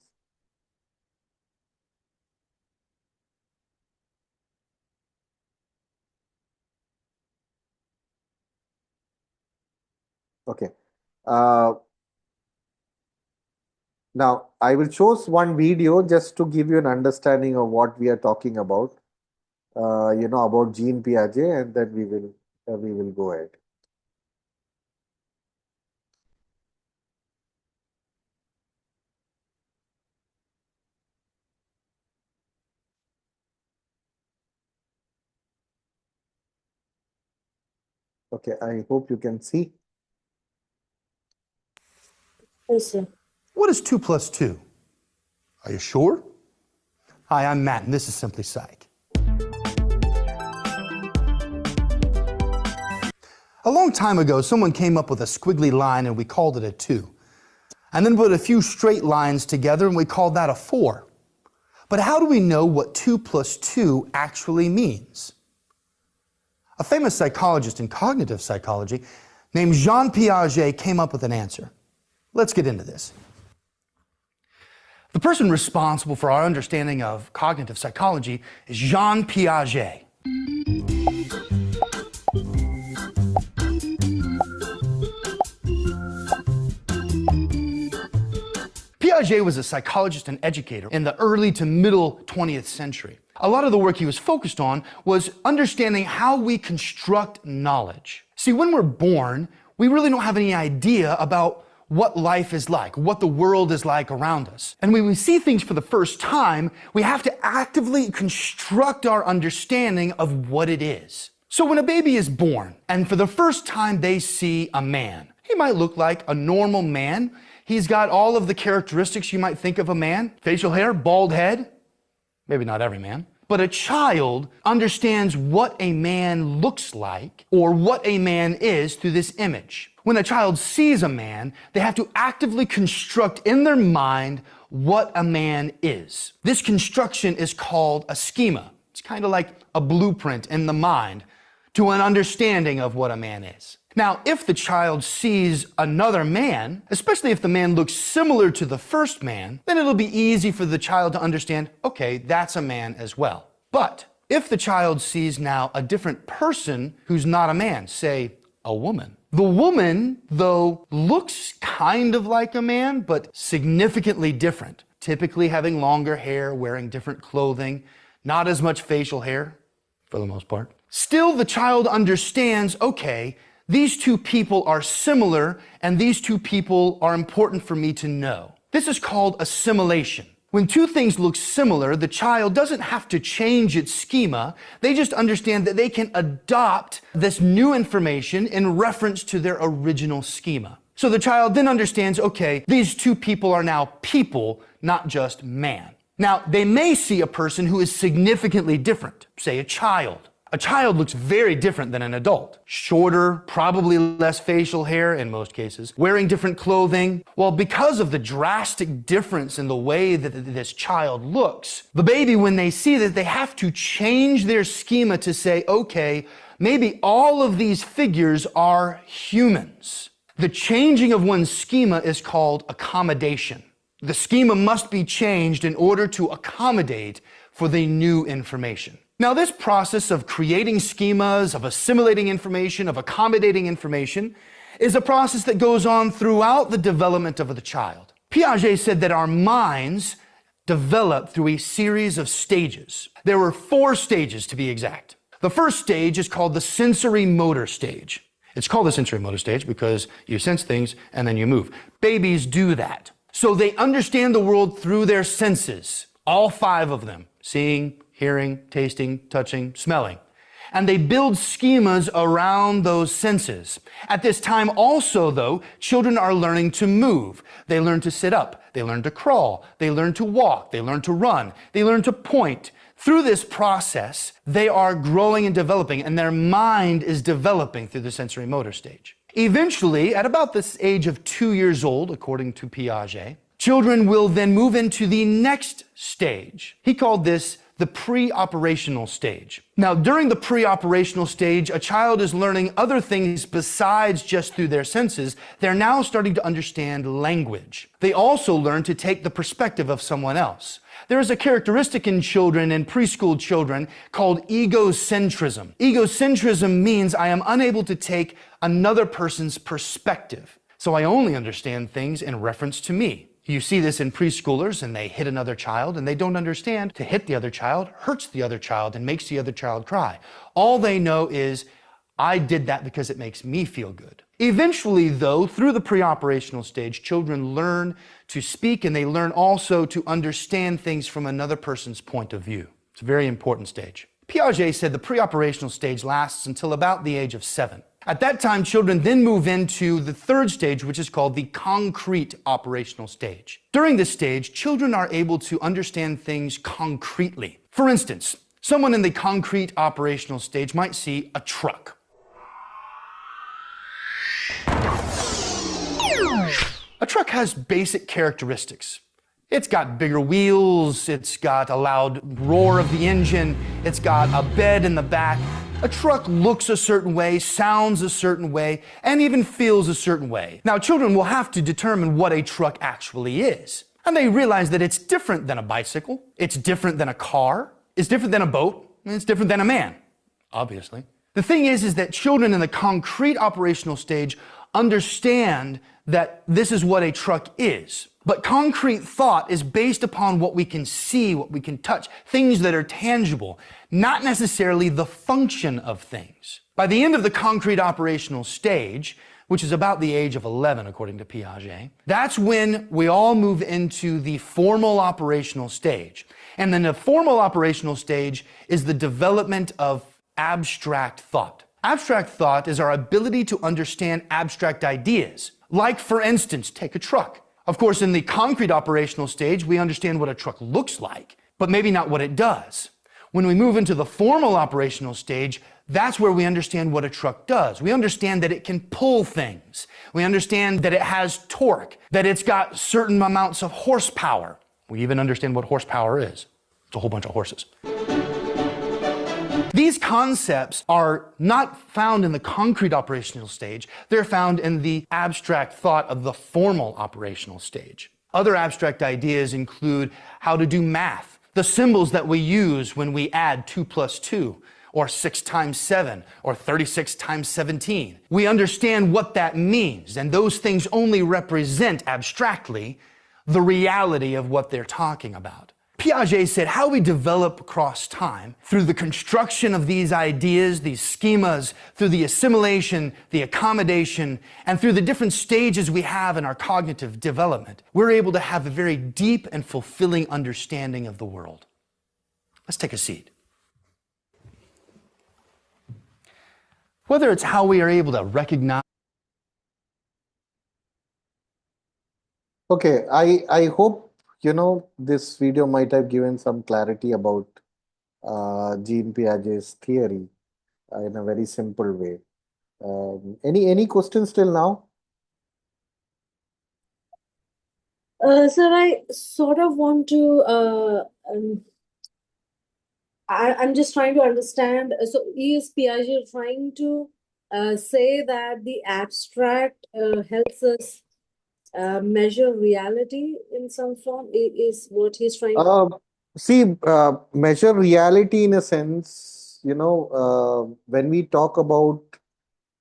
Okay. Now I will show one video just to give you an understanding of what we are talking about. About Jean Piaget, and then we will go ahead. Okay, I hope you can see. Yes, sir. What is 2 plus 2? Are you sure? Hi, I'm Matt, and this is Simply Psych. A long time ago, someone came up with a squiggly line and we called it a 2. And then put a few straight lines together and we called that a 4. But how do we know what 2 plus 2 actually means? A famous psychologist in cognitive psychology named Jean Piaget came up with an answer. Let's get into this. The person responsible for our understanding of cognitive psychology is Jean Piaget. Piaget was a psychologist and educator in the early to middle 20th century. A lot of the work he was focused on was understanding how we construct knowledge. See, when we're born, we really don't have any idea about what life is like, what the world is like around us. And when we see things for the first time, we have to actively construct our understanding of what it is. So when a baby is born, and for the first time they see a man, he might look like a normal man. He's got all of the characteristics you might think of a man. Facial hair, bald head. Maybe not every man. But a child understands what a man looks like or what a man is through this image. When a child sees a man, they have to actively construct in their mind what a man is. This construction is called a schema. It's kind of like a blueprint in the mind to an understanding of what a man is. Now, if the child sees another man, especially if the man looks similar to the first man, then it'll be easy for the child to understand, okay, that's a man as well. But if the child sees now a different person who's not a man, say a woman, the woman, though, looks kind of like a man, but significantly different, typically having longer hair, wearing different clothing, not as much facial hair, for the most part. Still, the child understands, okay, these two people are similar, and these two people are important for me to know. This is called assimilation. When two things look similar, the child doesn't have to change its schema. They just understand that they can adopt this new information in reference to their original schema. So the child then understands, okay, these two people are now people, not just man. Now, they may see a person who is significantly different, say a child. A child looks very different than an adult. Shorter, probably less facial hair in most cases, wearing different clothing. Well, because of the drastic difference in the way that this child looks, the baby, when they see that, they have to change their schema to say, okay, maybe all of these figures are humans. The changing of one's schema is called accommodation. The schema must be changed in order to accommodate for the new information. Now, this process of creating schemas, of assimilating information, of accommodating information, is a process that goes on throughout the development of the child. Piaget said that our minds develop through a series of stages. There were 4 stages to be exact. The first stage is called the sensory motor stage. It's called the sensory motor stage because you sense things and then you move. Babies do that. So they understand the world through their senses, all 5 of them, seeing, hearing, tasting, touching, smelling. And they build schemas around those senses. At this time also, though, children are learning to move. They learn to sit up. They learn to crawl. They learn to walk. They learn to run. They learn to point. Through this process, they are growing and developing, and their mind is developing through the sensory motor stage. Eventually, at about this age of 2 years old, according to Piaget, children will then move into the next stage. He called this the pre-operational stage. Now, during the pre-operational stage, a child is learning other things besides just through their senses. They're now starting to understand language. They also learn to take the perspective of someone else. There is a characteristic in children and preschool children called egocentrism. Egocentrism means I am unable to take another person's perspective. So I only understand things in reference to me. You see this in preschoolers, and they hit another child, and they don't understand to hit the other child hurts the other child and makes the other child cry. All they know is, I did that because it makes me feel good. Eventually, though, through the pre-operational stage, children learn to speak, and they learn also to understand things from another person's point of view. It's a very important stage. Piaget said the pre-operational stage lasts until about the age of 7. At that time, children then move into the third stage, which is called the concrete operational stage. During this stage, children are able to understand things concretely. For instance, someone in the concrete operational stage might see a truck. A truck has basic characteristics. It's got bigger wheels, it's got a loud roar of the engine, it's got a bed in the back. A truck looks a certain way, sounds a certain way, and even feels a certain way. Now, children will have to determine what a truck actually is. And they realize that it's different than a bicycle, it's different than a car, it's different than a boat, and it's different than a man, obviously. The thing is that children in the concrete operational stage understand that this is what a truck is. But concrete thought is based upon what we can see, what we can touch, things that are tangible, not necessarily the function of things. By the end of the concrete operational stage, which is about the age of 11, according to Piaget, that's when we all move into the formal operational stage. And then the formal operational stage is the development of abstract thought. Abstract thought is our ability to understand abstract ideas. Like, for instance, take a truck. Of course, in the concrete operational stage, we understand what a truck looks like, but maybe not what it does. When we move into the formal operational stage, that's where we understand what a truck does. We understand that it can pull things. We understand that it has torque, that it's got certain amounts of horsepower. We even understand what horsepower is. It's a whole bunch of horses. These concepts are not found in the concrete operational stage. They're found in the abstract thought of the formal operational stage. Other abstract ideas include how to do math, the symbols that we use when we add 2 plus 2, or 6 times 7, or 36 times 17. We understand what that means, and those things only represent abstractly the reality of what they're talking about. Piaget said how we develop across time through the construction of these ideas, these schemas, through the assimilation, the accommodation, and through the different stages we have in our cognitive development, we're able to have a very deep and fulfilling understanding of the world. Let's take a seat. Whether it's how we are able to recognize. Okay, I hope this video might have given some clarity about Jean Piaget's theory in a very simple way. Any questions till now? Sir, I sort of want to I'm just trying to understand. So, is Piaget trying to say that the abstract helps us measure reality in some form? Is what he's trying to. Uh, See, measure reality in a sense, when we talk about,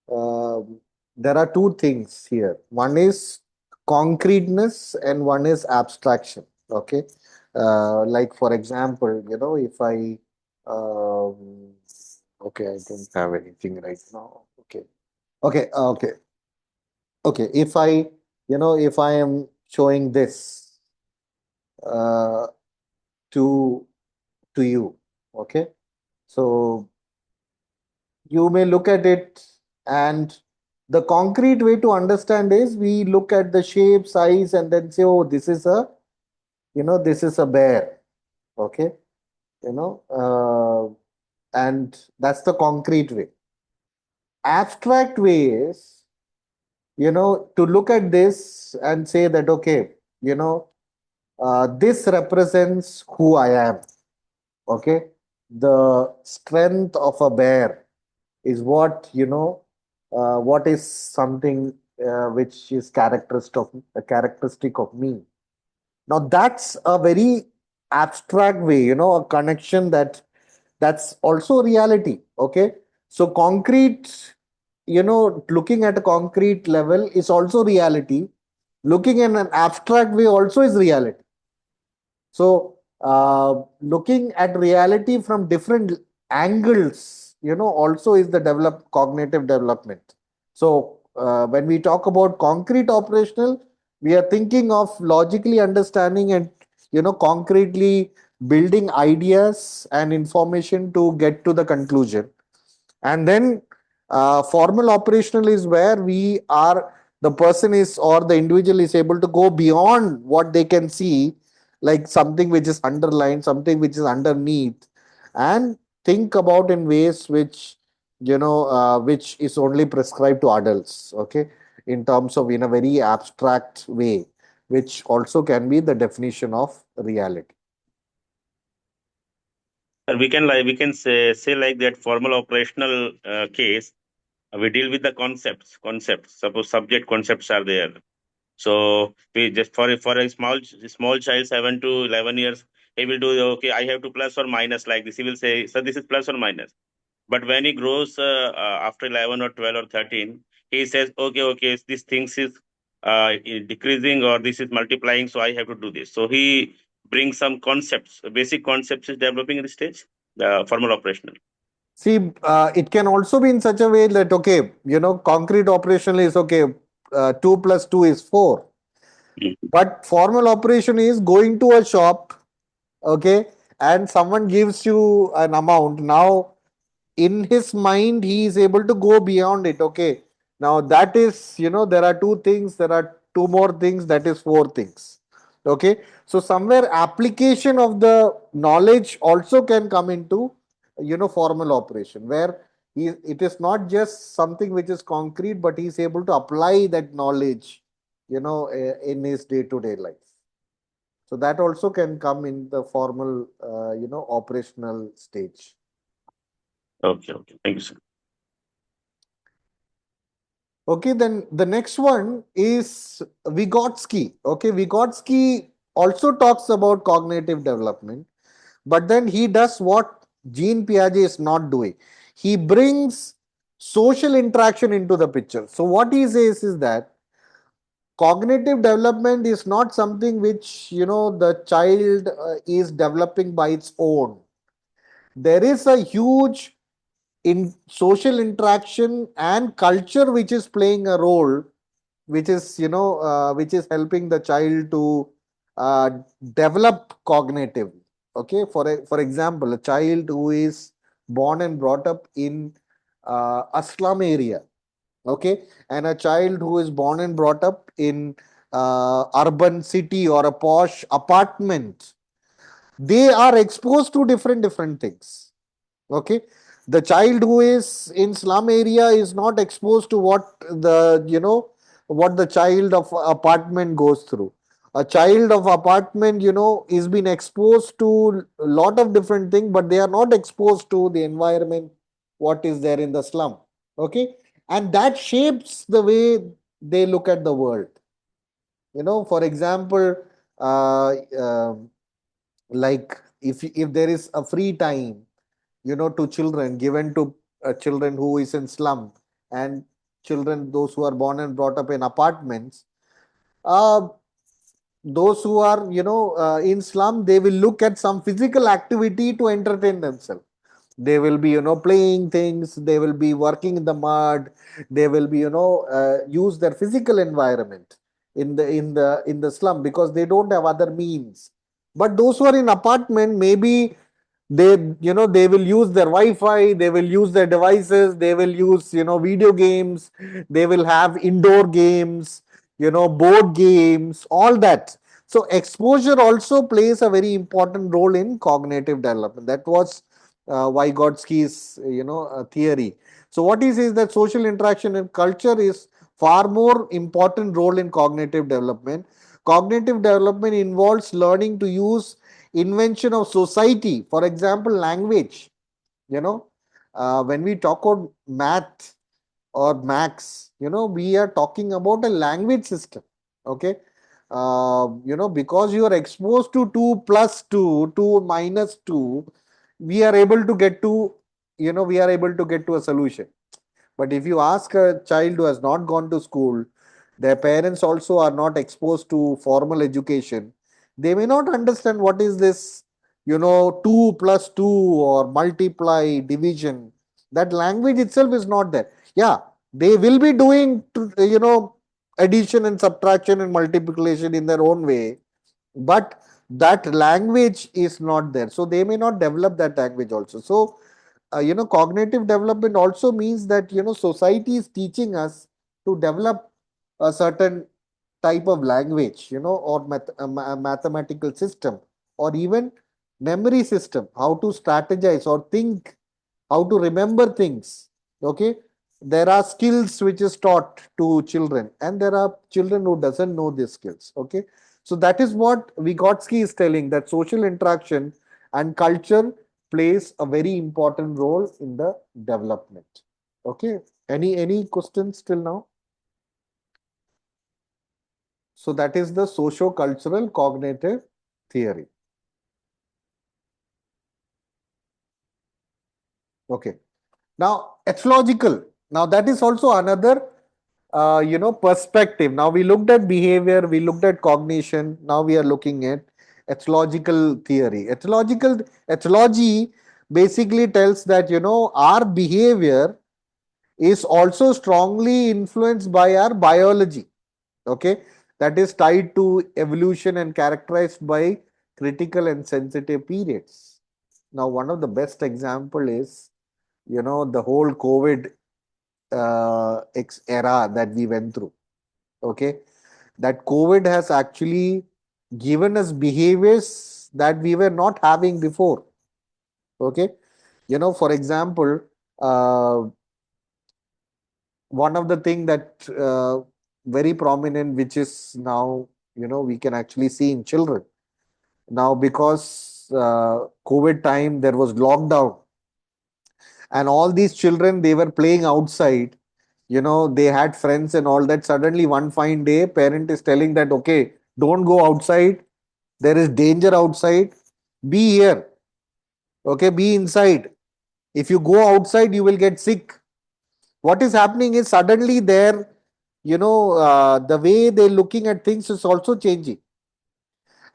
uh, there are two things here. One is concreteness and one is abstraction. Okay. Like, for example, if um, okay, I don't have anything right now. Okay. Okay. Okay. If I am showing this uh, to you, okay, so you may look at it, and the concrete way to understand is we look at the shape, size, and then say, oh, this is a bear, okay, and that's the concrete way. Abstract way is, to look at this and say that, okay, this represents who I am, okay. The strength of a bear is what is something which is characteristic of me. Now that's a very abstract way, a connection that's also reality. Okay, so concrete, looking at a concrete level is also reality. Looking in an abstract way also is reality. So, looking at reality from different angles, also is the cognitive development. So, when we talk about concrete operational, we are thinking of logically understanding and, concretely building ideas and information to get to the conclusion. And then formal operational is where the person is, or the individual is able to go beyond what they can see, like something which is underlined, something which is underneath, and think about in ways which is only prescribed to adults, okay, in terms of, in a very abstract way, which also can be the definition of reality. We can say like that formal operational case. We deal with the concepts. Suppose subject concepts are there. So we just for a small child 7 to 11 years, he will do okay. I have to plus or minus like this. He will say so. This is plus or minus. But when he grows after 11 or 12 or 13, he says okay, this things is decreasing or this is multiplying. So I have to do this. So he brings some concepts, basic concepts is developing in the stage, the formal operational. See, it can also be in such a way that, okay, concrete operational is okay, 2 plus 2 is 4. Mm. But formal operation is going to a shop, okay, and someone gives you an amount. Now, in his mind, he is able to go beyond it, okay. Now, that is, there are two things, there are two more things, that is four things, okay. So, somewhere application of the knowledge also can come into, formal operation, where it is not just something which is concrete, but he is able to apply that knowledge, in his day to day life. So that also can come in the formal, operational stage. Okay. Thank you, sir. Okay, then the next one is Vygotsky. Okay, Vygotsky also talks about cognitive development, but then he does what Jean Piaget is not doing. He brings social interaction into the picture. So what he says is that cognitive development is not something which, the child is developing by its own. There is a huge in social interaction and culture which is playing a role, which is helping the child to uh, develop cognitively. Okay, for example, a child who is born and brought up in a slum area, okay, and a child who is born and brought up in urban city or a posh apartment, they are exposed to different things. Okay, the child who is in slum area is not exposed to what the child of apartment goes through. A child of apartment, is been exposed to a lot of different things, but they are not exposed to the environment, what is there in the slum. Okay. And that shapes the way they look at the world. For example, uh, um like if there is a free time, to children, given to children who is in slum, and children those who are born and brought up in apartments, uh, those who are in slum, they will look at some physical activity to entertain themselves. They will be playing things, they will be working in the mud, they will be use their physical environment in the slum, because they don't have other means. But those who are in apartment, maybe they will use their Wi-Fi, they will use their devices, they will use video games, they will have indoor games, board games, all that. So exposure also plays a very important role in cognitive development. That was Vygotsky's theory. So what he says, that social interaction and culture is far more important role in cognitive development. Cognitive development involves learning to use invention of society. For example, language. When we talk about math or max, we are talking about a language system. Okay. Because you are exposed to 2 plus 2, 2 minus 2, we are able to get to, a solution. But if you ask a child who has not gone to school, their parents also are not exposed to formal education, they may not understand what is this, 2 plus 2 or multiply, division. That language itself is not there. Yeah, they will be doing, addition and subtraction and multiplication in their own way, but that language is not there. So they may not develop that language also. So cognitive development also means that society is teaching us to develop a certain type of language, or a mathematical system, or even memory system, how to strategize or think, how to remember things. Okay. There are skills which is taught to children, and there are children who doesn't know these skills. Okay. So that is what Vygotsky is telling, that social interaction and culture plays a very important role in the development. Okay. Any questions till now? So that is the socio-cultural cognitive theory. Okay. Now, ethological. Now, that is also another, perspective. Now, we looked at behavior, we looked at cognition. Now, we are looking at ethological theory. Ethology basically tells that, our behavior is also strongly influenced by our biology. Okay. That is tied to evolution and characterized by critical and sensitive periods. Now, one of the best example is, the whole COVID era that we went through. Okay. That COVID has actually given us behaviors that we were not having before. Okay. For example, uh, one of the thing that very prominent, which is now, we can actually see in children. Now, because COVID time, there was lockdown, and all these children, they were playing outside, they had friends and all that. Suddenly one fine day, parent is telling that, okay, don't go outside, there is danger outside, be here. Okay, be inside. If you go outside, you will get sick. What is happening is, suddenly there, the way they're looking at things is also changing.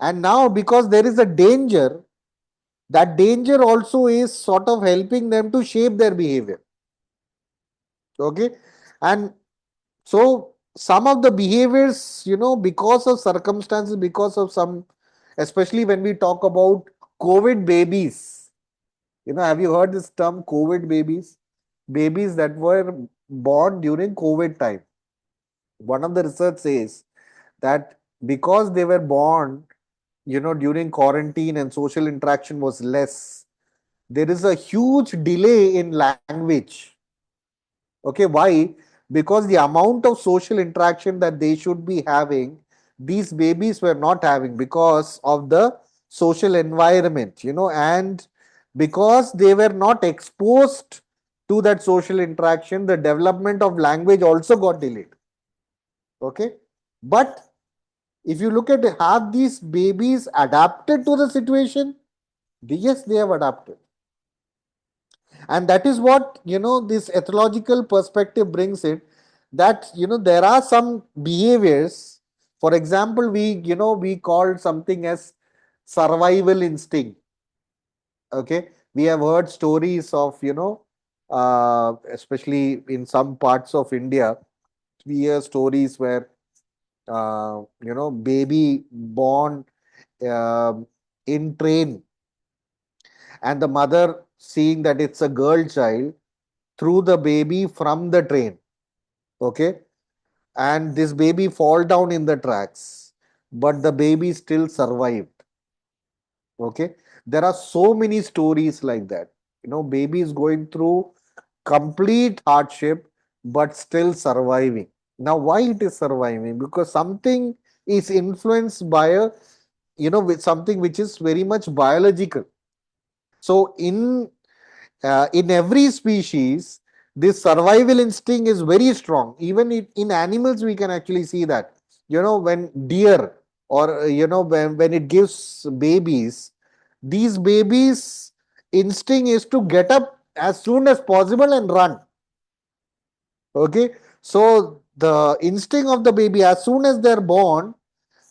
And now, because there is a danger, that danger also is sort of helping them to shape their behavior. Okay. And so some of the behaviors, because of circumstances, because of some, especially when we talk about COVID babies, have you heard this term, COVID babies? Babies that were born during COVID time. One of the research says that because they were born, during quarantine and social interaction was less, there is a huge delay in language. Okay, why? Because the amount of social interaction that they should be having these babies were not having because of the social environment, and because they were not exposed to that social interaction, the development of language also got delayed. Okay. But if you look at, have these babies adapted to the situation? Yes, they have adapted. And that is what, this ethological perspective brings it, that, there are some behaviors. For example, we called something as survival instinct. Okay. We have heard stories of, especially in some parts of India, we hear stories where, baby born uh, in train, and the mother, seeing that it's a girl child, threw the baby from the train. Okay. And this baby fall down in the tracks, but the baby still survived. Okay. There are so many stories like that. Baby is going through complete hardship, but still surviving. Now, why it is surviving? Because something is influenced by with something which is very much biological. So in every species, this survival instinct is very strong. Even in animals, we can actually see that. When deer, or when it gives babies, these babies' instinct is to get up as soon as possible and run. Okay. So the instinct of the baby, as soon as they're born,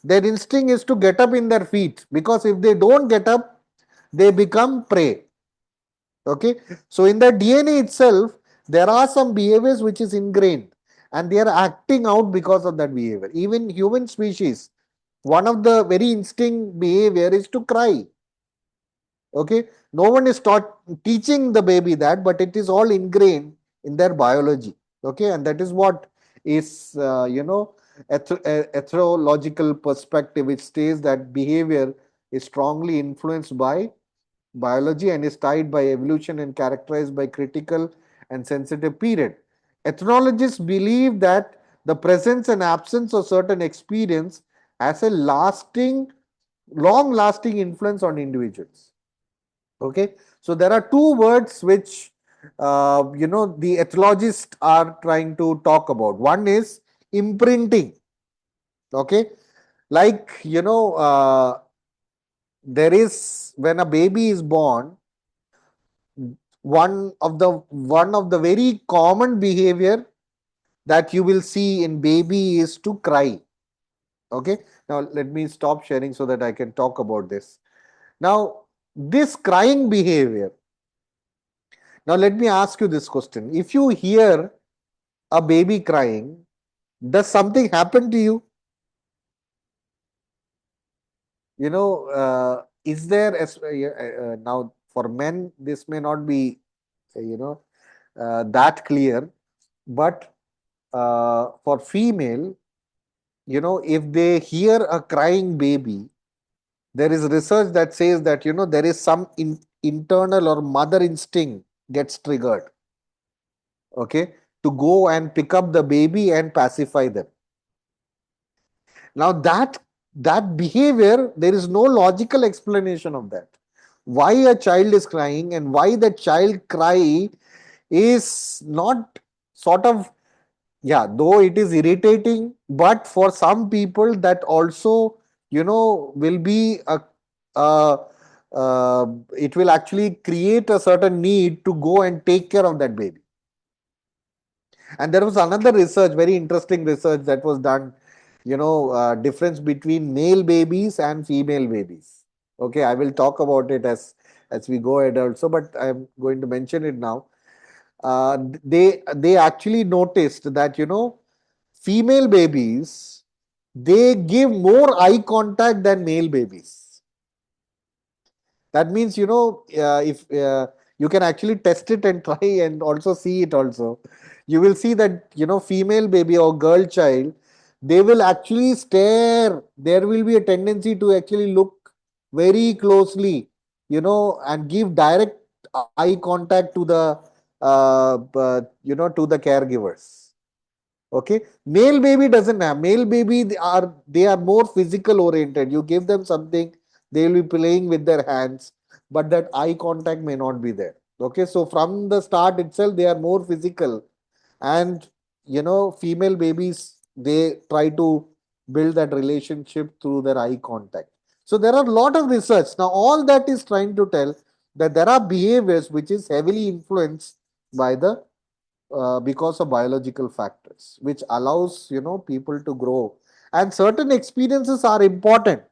their instinct is to get up in their feet, because if they don't get up, they become prey. Okay. So in the DNA itself, there are some behaviors which is ingrained, and they are acting out because of that behavior. Even human species, one of the very instinct behavior is to cry. Okay. No one is teaching the baby that, but it is all ingrained in their biology. Okay. And that is what is, ethological perspective, which states that behavior is strongly influenced by biology and is tied by evolution and characterized by critical and sensitive period. Ethnologists believe that the presence and absence of certain experience has a long lasting influence on individuals. Okay. So there are two words which, the ethologists are trying to talk about. One is imprinting. Okay. Like, there is, when a baby is born, one of the very common behavior that you will see in baby is to cry. Okay. Now let me stop sharing so that I can talk about this. Now, this crying behavior. Now let me ask you this question. If you hear a baby crying, does something happen to you? Is there, now for men, this may not be, that clear, but for female, if they hear a crying baby, there is research that says that, there is some internal or mother instinct gets triggered. Okay. To go and pick up the baby and pacify them. Now that behavior, there is no logical explanation of that. Why a child is crying and why the child cry is not sort of, yeah, though it is irritating, but for some people that also, will be a it will actually create a certain need to go and take care of that baby. And there was another research, very interesting research that was done, difference between male babies and female babies. Okay, I will talk about it as we go ahead also, but I'm going to mention it now. They actually noticed that, female babies, they give more eye contact than male babies. That means, if you can actually test it and try and also see it also, you will see that, female baby or girl child, they will actually stare. There will be a tendency to actually look very closely, and give direct eye contact to the, to the caregivers. Okay, male baby doesn't have. Male baby, they are more physical oriented. You give them something, they will be playing with their hands, but that eye contact may not be there. Okay, so from the start itself, they are more physical, and female babies, they try to build that relationship through their eye contact. So there are a lot of research now. All that is trying to tell that there are behaviors which is heavily influenced by the because of biological factors, which allows people to grow, and certain experiences are important,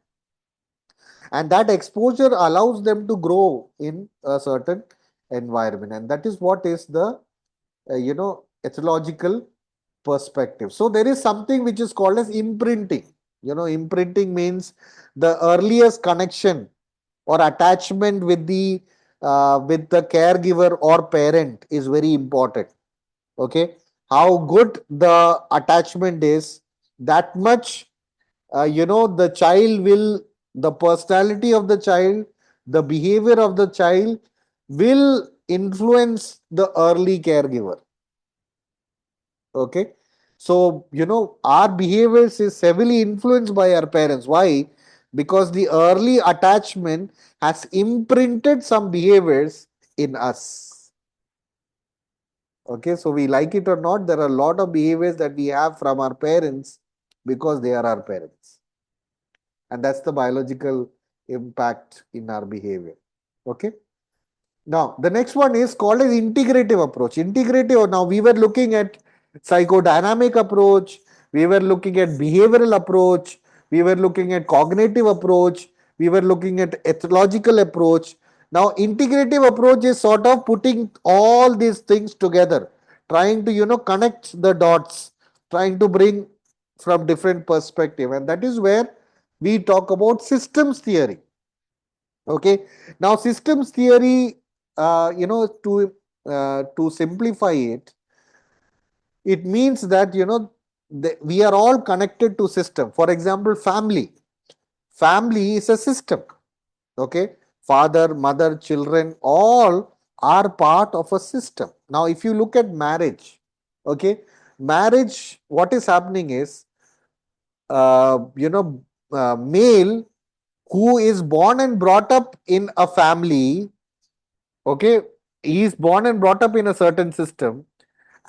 and that exposure allows them to grow in a certain environment, and that is what is the ethological perspective. So there is something which is called as imprinting. Imprinting means the earliest connection or attachment with the caregiver or parent is very important. Okay, how good the attachment is, that much the child will, the personality of the child, the behavior of the child will influence the early caregiver. Okay, so our behaviors is heavily influenced by our parents. Why? Because the early attachment has imprinted some behaviors in us. Okay, so we like it or not, there are a lot of behaviors that we have from our parents because they are our parents, and that's the biological impact in our behavior. Okay, now the next one is called as integrative approach. Integrative, now we were looking at psychodynamic approach, we were looking at behavioral approach, we were looking at cognitive approach, we were looking at ethological approach. Now integrative approach is sort of putting all these things together, trying to connect the dots, trying to bring from different perspective, and that is where we talk about systems theory. Okay, now systems theory, to simplify it, it means that we are all connected to system. For example, family is a system. Okay, father, mother, children, all are part of a system. Now if you look at marriage, okay, marriage, what is happening is, male who is born and brought up in a family, okay, he is born and brought up in a certain system,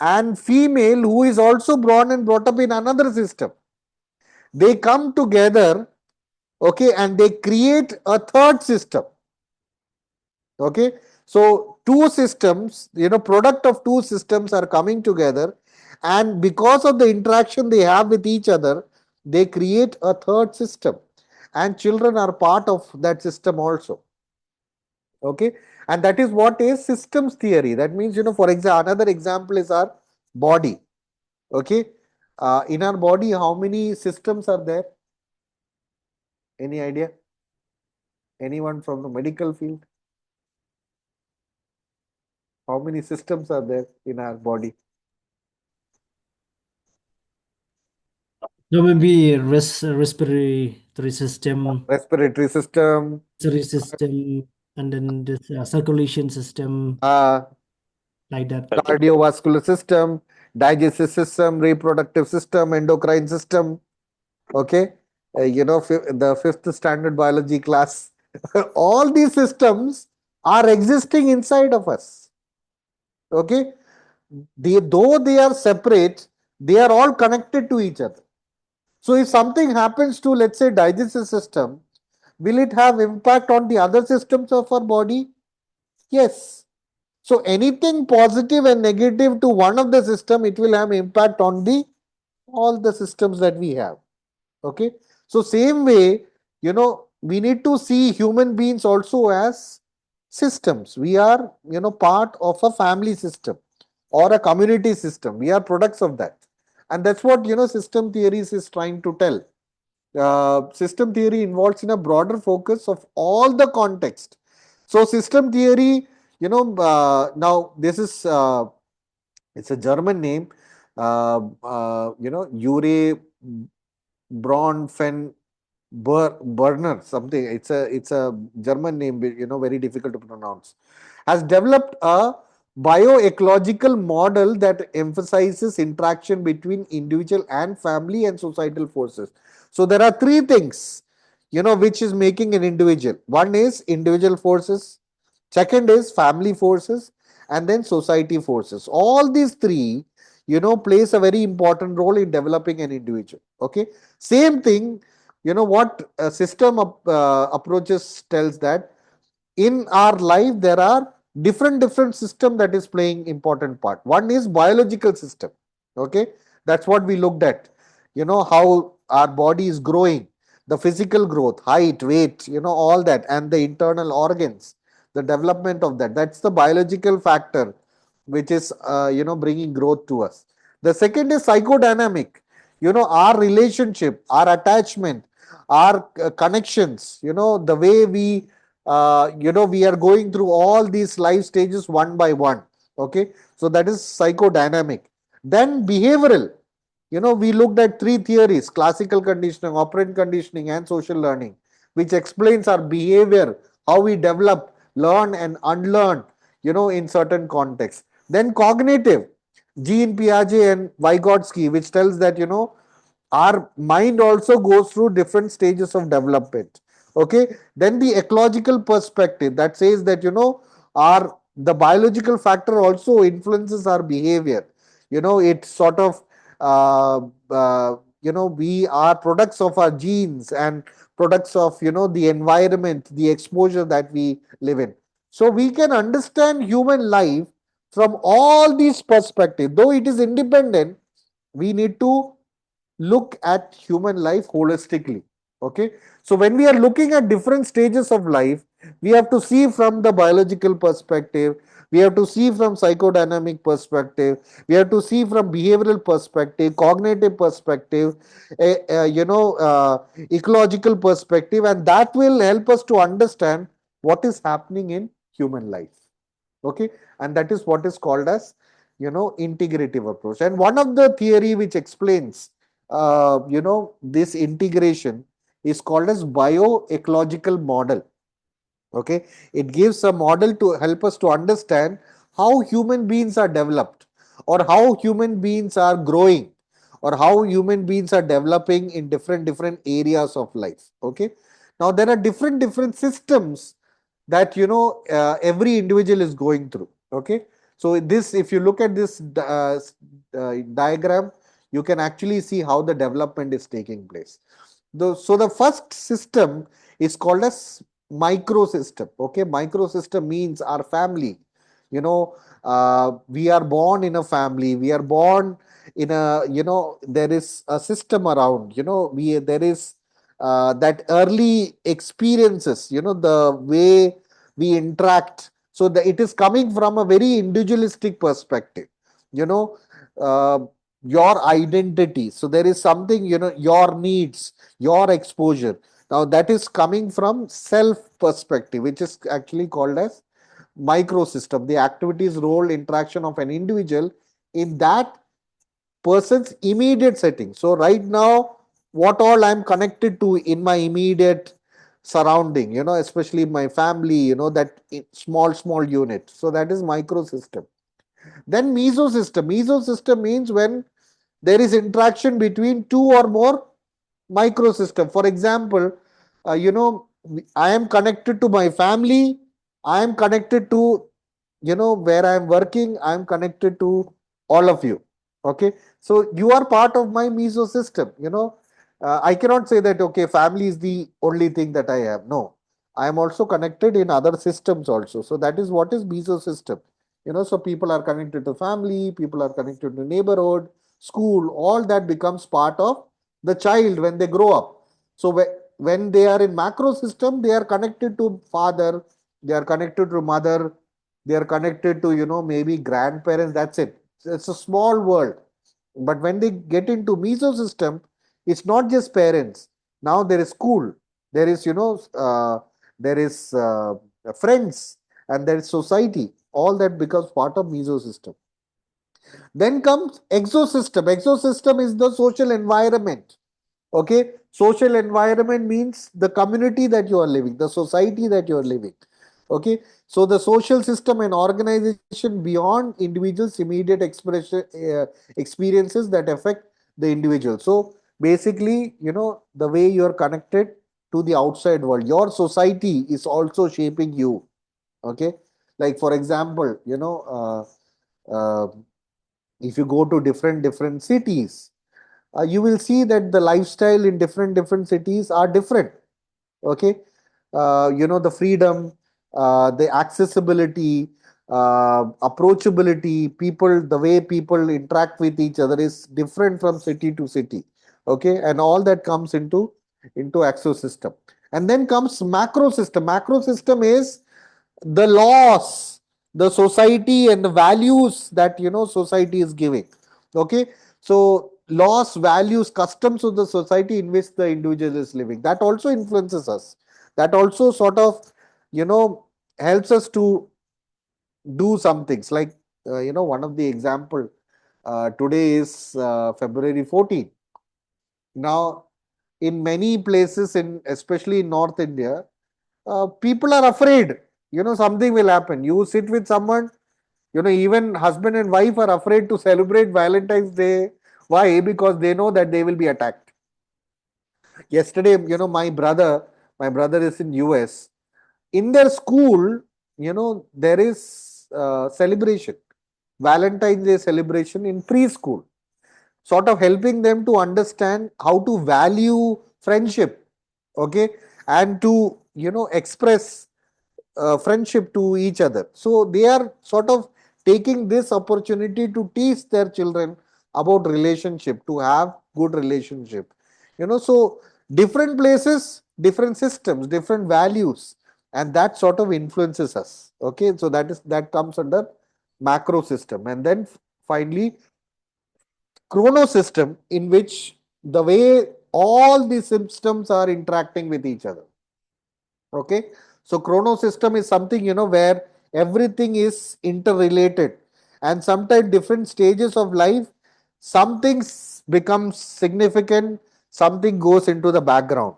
and female who is also born and brought up in another system, they come together, okay, and they create a third system. Okay, so two systems, product of two systems are coming together, and because of the interaction they have with each other, they create a third system, and children are part of that system also. Okay, and that is what is systems theory. That means, for example, another example is our body. Okay, in our body, how many systems are there? Any idea? Anyone from the medical field? How many systems are there in our body? So maybe respiratory system, Respiratory system, sensory system, and then this circulation system, uh, like that. cardiovascular system, digestive system, reproductive system, endocrine system. Okay, the fifth standard biology class. All these systems are existing inside of us. Okay, though they are separate, they are all connected to each other. So if something happens to, let's say, digestive system, will it have impact on the other systems of our body? Yes. So anything positive and negative to one of the system, it will have impact on the all the systems that we have. Okay, so same way, we need to see human beings also as systems. We are part of a family system or a community system. We are products of that, and that's what system theories is trying to tell. System theory involves in a broader focus of all the context. So system theory, now this is it's a German name, Ure Braunfen Burner, something. It's a German name, very difficult to pronounce. Has developed a bioecological model that emphasizes interaction between individual and family and societal forces. So there are three things, which is making an individual. One is individual forces, second is family forces, and then society forces. All these three, plays a very important role in developing an individual. Okay, same thing. What system approaches tells that in our life there are different system that is playing important part. One is biological system. Okay, that's what we looked at. How our body is growing, the physical growth, height, weight, all that, and the internal organs, the development of that, that's the biological factor which is bringing growth to us. The second is psychodynamic. Our relationship, our attachment, our connections, the way we are going through all these life stages one by one. Okay, so that is psychodynamic. Then behavioral. We looked at three theories: classical conditioning, operant conditioning, and social learning, which explains our behavior, how we develop, learn, and unlearn, in certain contexts. Then cognitive, Jean Piaget and Vygotsky, which tells that, our mind also goes through different stages of development. Okay, then the ecological perspective that says that, our the biological factor also influences our behavior. It sort of we are products of our genes and products of, the environment, the exposure that we live in. So we can understand human life from all these perspectives. Though it is independent, we need to look at human life holistically. Okay, so when we are looking at different stages of life, we have to see from the biological perspective, we have to see from psychodynamic perspective, we have to see from behavioral perspective, cognitive perspective, ecological perspective, and that will help us to understand what is happening in human life. Okay, and that is what is called as, integrative approach. And one of the theory which explains this integration is called as bioecological model. Okay, it gives a model to help us to understand how human beings are developed, or how human beings are growing, or how human beings are developing in different areas of life. Okay, now there are different systems that, every individual is going through. Okay, so this, if you look at this diagram, you can actually see how the development is taking place. So the first system is called as microsystem. Okay, microsystem means our family. We are born in a family, we are born in a, there is a system around, we there is that early experiences, the way we interact. So it is coming from a very individualistic perspective. you know uh, your identity, so there is something, your needs, your exposure. Now that is coming from self perspective, which is actually called as microsystem, the activities, role, interaction of an individual in that person's immediate setting. So right now, what all I'm connected to in my immediate surrounding, especially my family, that small unit. So that is microsystem. Then mesosystem. Mesosystem means when there is interaction between two or more microsystem. For example, I am connected to my family, I am connected to, where I am working, I am connected to all of you. Okay, so you are part of my mesosystem. I cannot say that, okay, family is the only thing that I have. No, I am also connected in other systems also. So that is what is mesosystem. So people are connected to family, people are connected to neighborhood, school, all that becomes part of the child when they grow up. So when they are in macro system, they are connected to father, they are connected to mother, they are connected to, maybe grandparents. That's it. It's a small world. But when they get into meso system, it's not just parents. Now there is school, there is, there is friends, and there is society. All that becomes part of meso system. Then comes exosystem. Exosystem is the social environment. Okay, social environment means the community that you are living, the society that you are living. Okay, so the social system and organization beyond individuals immediate expression experiences that affect the individual. So basically, the way you're connected to the outside world, your society is also shaping you. Okay, like for example, if you go to different cities, you will see that the lifestyle in different cities are different. Okay, the freedom, the accessibility, approachability, people, the way people interact with each other is different from city to city. Okay, and all that comes into exosystem. And then comes macro system. Macro system is the laws, the society and the values that society is giving. Okay, so laws, values, customs of the society in which the individual is living, that also influences us. That also sort of helps us to do some things. Like one of the example, today is February 14. Now in many places, in especially in North India, people are afraid, something will happen. You sit with someone, even husband and wife are afraid to celebrate Valentine's Day. Why? Because they know that they will be attacked. Yesterday, my brother is in US. In their school, there is celebration, Valentine's Day celebration in preschool, sort of helping them to understand how to value friendship. Okay, and to express friendship to each other. So they are sort of taking this opportunity to teach their children about relationship, to have good relationship. So different places, different systems, different values, and that sort of influences us. Okay, so that comes under macro system. And then finally, chrono system, in which the way all these systems are interacting with each other. Okay, so chrono system is something where everything is interrelated, and sometimes different stages of life, some things become significant, something goes into the background,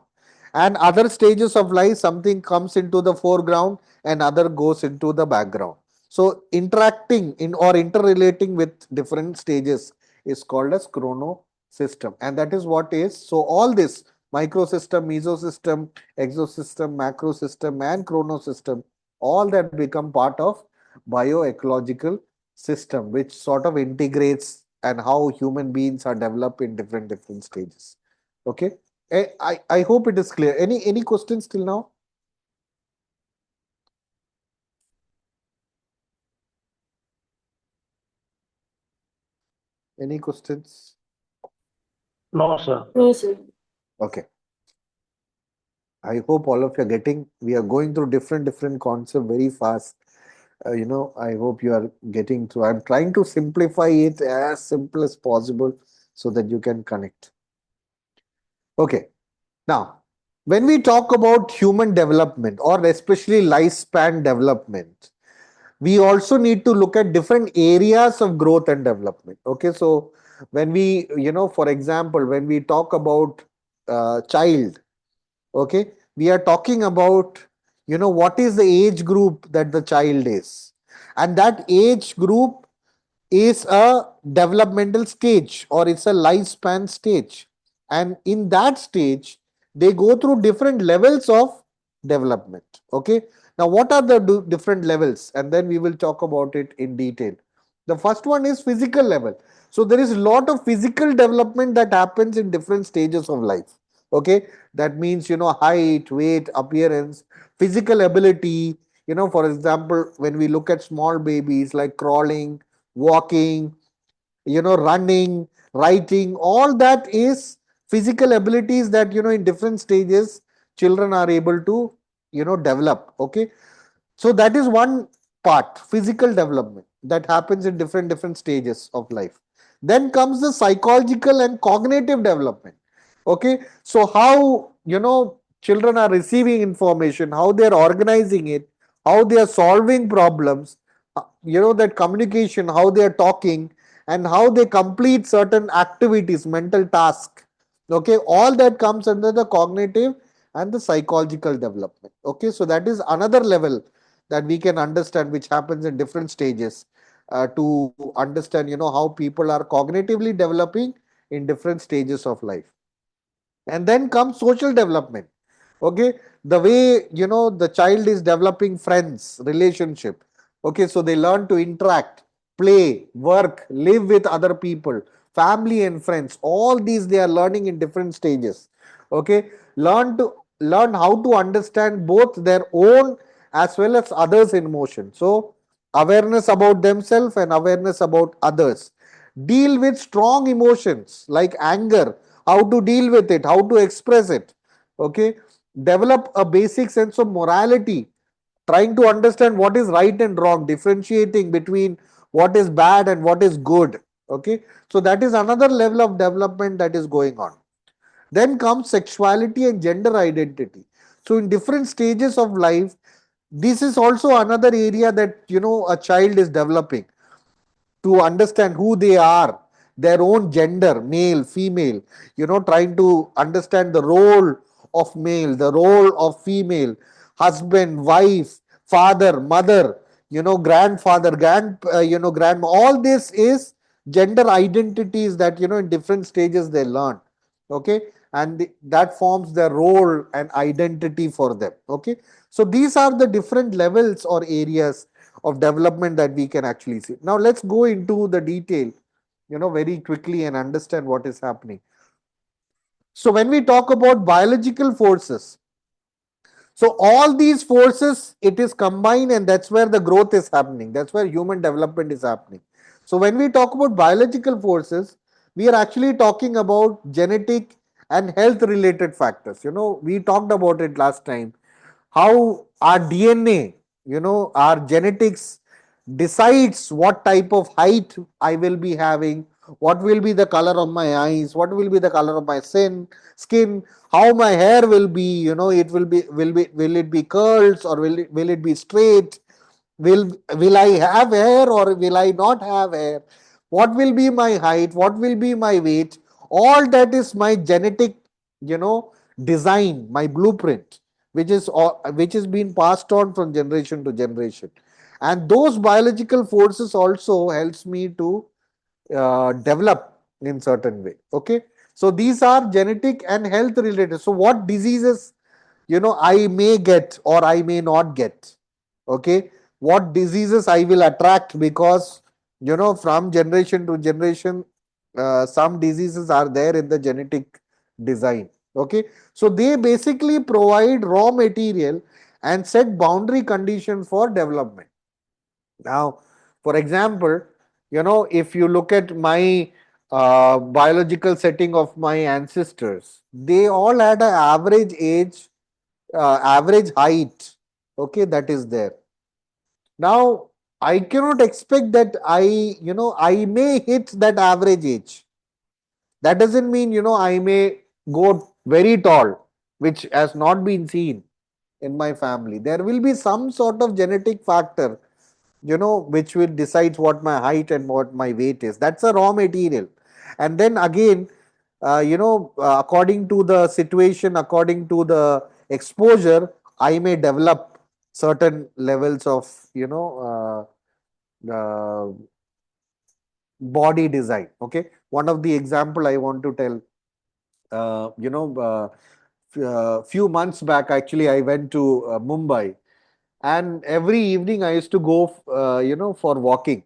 and other stages of life, something comes into the foreground and other goes into the background. So interacting in or interrelating with different stages is called as chrono system, and that is what is. So all this microsystem, mesosystem, exosystem, macrosystem, and chronosystem, all that become part of bioecological system, which sort of integrates and how human beings are developed in different stages. Okay, I hope it is clear. Any questions till now? Any questions? No, sir. No, sir. Okay. I hope all of you are getting. We are going through different concept very fast. I hope you are getting through. I'm trying to simplify it as simple as possible so that you can connect. Okay. Now, when we talk about human development or especially lifespan development, we also need to look at different areas of growth and development. Okay. So when we, for example, when we talk about child, okay, we are talking about what is the age group that the child is, and that age group is a developmental stage or it's a lifespan stage, and in that stage they go through different levels of development. Okay, now what are the different levels, and then we will talk about it in detail. The first one is physical level. So there is a lot of physical development that happens in different stages of life. Okay, that means height, weight, appearance, physical ability. For example, when we look at small babies like crawling, walking, running, writing, all that is physical abilities that in different stages children are able to develop. Okay, so that is one part, physical development that happens in different stages of life. Then comes the psychological and cognitive development. Okay, so how children are receiving information, how they are organizing it, how they are solving problems, that communication, how they are talking, and how they complete certain activities, mental task. Okay, all that comes under the cognitive and the psychological development. Okay, so that is another level that we can understand, which happens in different stages, to understand, how people are cognitively developing in different stages of life. And then comes social development. Okay, the way, the child is developing friends, relationship. Okay, so they learn to interact, play, work, live with other people, family and friends. All these they are learning in different stages. Okay, learn how to understand both their own as well as others' emotion. So awareness about themselves and awareness about others. Deal with strong emotions like anger, how to deal with it, how to express it. Okay, develop a basic sense of morality, trying to understand what is right and wrong, differentiating between what is bad and what is good. Okay, so that is another level of development that is going on. Then comes sexuality and gender identity. So in different stages of life, this is also another area that, a child is developing, to understand who they are, their own gender, male, female, trying to understand the role of male, the role of female, husband, wife, father, mother, grandfather, grandma. All this is gender identities that, in different stages they learn. Okay, and that forms their role and identity for them. Okay, so these are the different levels or areas of development that we can actually see. Now let's go into the detail, very quickly, and understand what is happening. So when we talk about biological forces, so all these forces, it is combined, and that's where the growth is happening. That's where human development is happening. So when we talk about biological forces, we are actually talking about genetic and health related factors. We talked about it last time, how our DNA, our genetics decides what type of height I will be having, what will be the color of my eyes, what will be the color of my skin, how my hair will be, it will it be curls, or will it be straight, will I have hair or will I not have hair, what will be my height, what will be my weight. All that is my genetic, you know design, my blueprint, which is being passed on from generation to generation. And those biological forces also helps me to develop in certain way. Okay, so these are genetic and health related. So what diseases, I may get or I may not get. Okay, what diseases I will attract, because, from generation to generation, some diseases are there in the genetic design. Okay, so they basically provide raw material and set boundary conditions for development. Now, for example, if you look at my biological setting of my ancestors, they all had an average age, average height. Okay, that is there. Now, I cannot expect that I may hit that average age. That doesn't mean, I may go very tall, which has not been seen in my family. There will be some sort of genetic factor, which will decide what my height and what my weight is. That's a raw material. And then again, according to the situation, according to the exposure, I may develop certain levels of, body design. Okay, one of the example I want to tell, few months back, actually, I went to Mumbai, and every evening I used to go, for walking.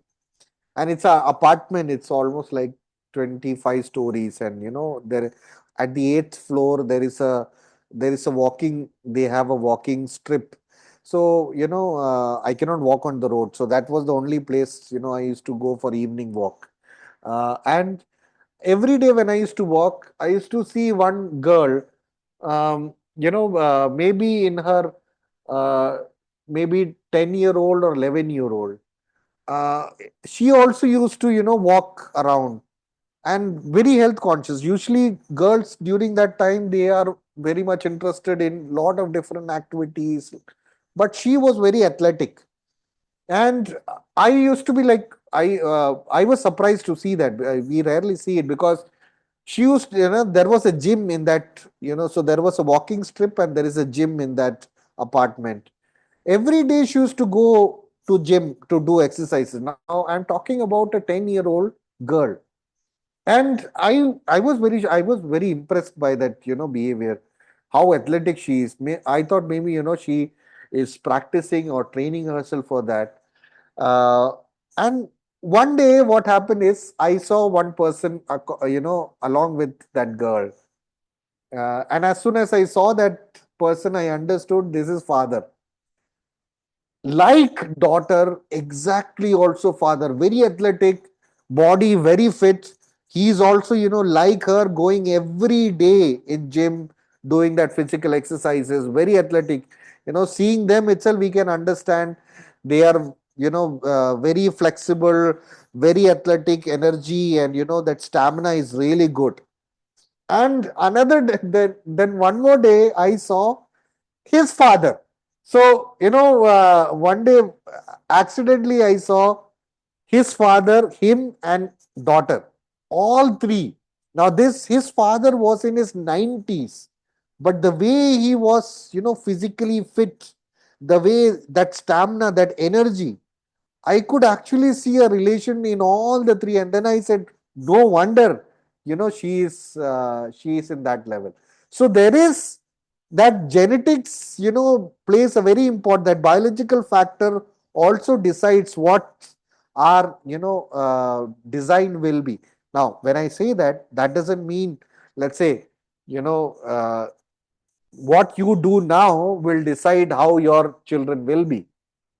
And it's a apartment. It's almost like 25 stories, and there, at the eighth floor, there is a walking. They have a walking strip. So I cannot walk on the road. So that was the only place, I used to go for evening walk. And every day when I used to walk, I used to see one girl, maybe in her, uh, maybe 10-year-old or 11-year-old. uh, she also used to, walk around, and very health conscious. Usually girls during that time, they are very much interested in lot of different activities, but she was very athletic. And I used to be like, I was surprised to see that. We rarely see it, because she used, there was a gym in that, so there was a walking strip and there is a gym in that apartment. Every day she used to go to gym to do exercises. Now I'm talking about a 10-year-old girl. And I was very impressed by that, behavior, how athletic she is. I thought maybe, she is practicing or training herself for that. Uh, and one day, what happened is I saw one person, along with that girl. And as soon as I saw that person, I understood this is father. Like daughter, exactly also father, very athletic, body very fit. He's also, like her, going every day in gym, doing that physical exercises, very athletic. Seeing them itself, we can understand they are, very flexible, very athletic energy, and that stamina is really good. And another then one more day I saw his father. So, one day accidentally I saw his father, him and daughter, all three. Now, his father was in his 90s, but the way he was, physically fit, the way that stamina, that energy, I could actually see a relation in all the three, and then I said, no wonder, she is in that level. So there is that genetics, plays a very important. That biological factor also decides what our, design will be. Now, when I say that, that doesn't mean, let's say, you know, uh, what you do now will decide how your children will be.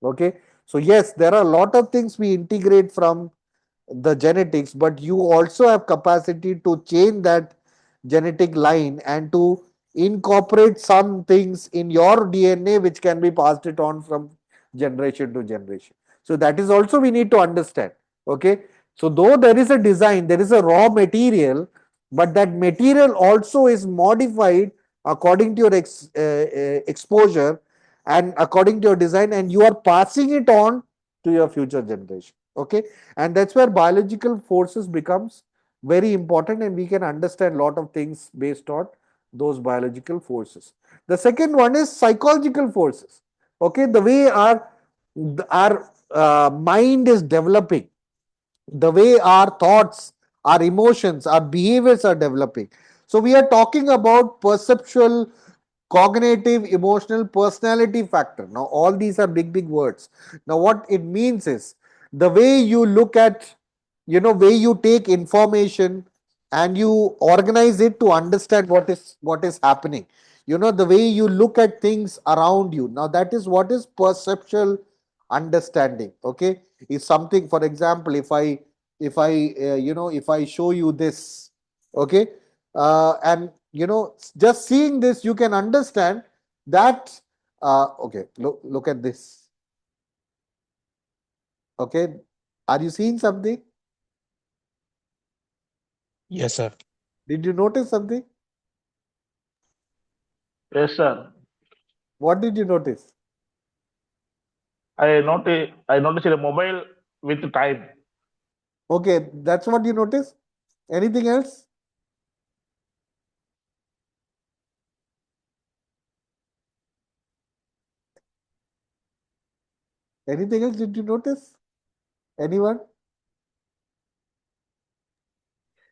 Okay, so yes, there are a lot of things we integrate from the genetics, but you also have capacity to change that genetic line and to incorporate some things in your DNA which can be passed it on from generation to generation. So that is also we need to understand. Okay, so though there is a design, there is a raw material, but that material also is modified according to your exposure and according to your design, and you are passing it on to your future generation. Okay, and that's where biological forces becomes very important, and we can understand a lot of things based on those biological forces. The second one is psychological forces. Okay, the way our mind is developing, the way our thoughts, our emotions, our behaviors are developing. So we are talking about perceptual, cognitive, emotional, personality factor. Now all these are big words. Now what it means is the way you look at, way you take information and you organize it to understand what is happening. The way you look at things around you. Now that is what is perceptual understanding. Okay, is something, for example, if I show you this. Okay, and just seeing this, you can understand that. Okay, look at this. Okay, are you seeing something? Yes, sir. Did you notice something? Yes, sir. What did you notice? I noticed a mobile with time. Okay, that's what you notice. Anything else? Anything else did you notice? Anyone?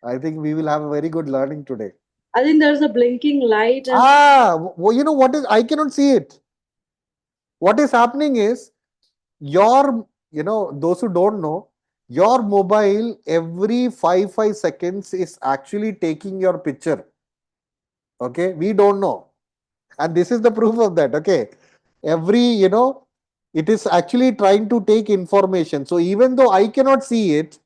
I think we will have a very good learning today. I think there's a blinking light and You know what is? I cannot see it. What is happening is those who don't know, your mobile every 5 seconds is actually taking your picture. Okay, we don't know, and this is the proof of that. Okay, every it is actually trying to take information. So even though I cannot see it,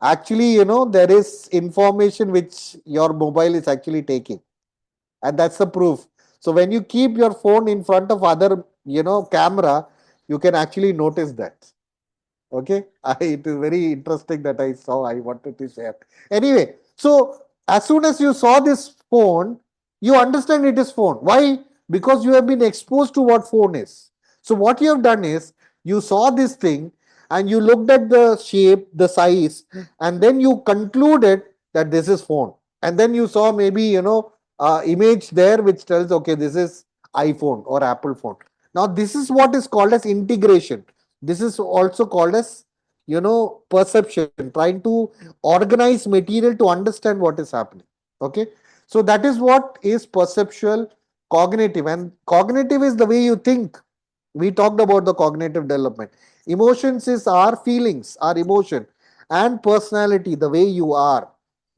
actually there is information which your mobile is actually taking, and that's the proof. So when you keep your phone in front of other camera, you can actually notice that. Okay, it is very interesting that I saw. I wanted to share. Anyway, so as soon as you saw this phone, you understand it is phone. Why? Because you have been exposed to what phone is. So what you have done is you saw this thing and you looked at the shape, the size, and then you concluded that this is phone. And then you saw maybe image there which tells okay, this is iPhone or Apple phone. Now this is what is called as integration. This is also called as, perception, trying to organize material to understand what is happening. Okay, so that is what is perceptual cognitive. And cognitive is the way you think. We talked about the cognitive development. Emotions is our feelings, our emotion, and personality, the way you are,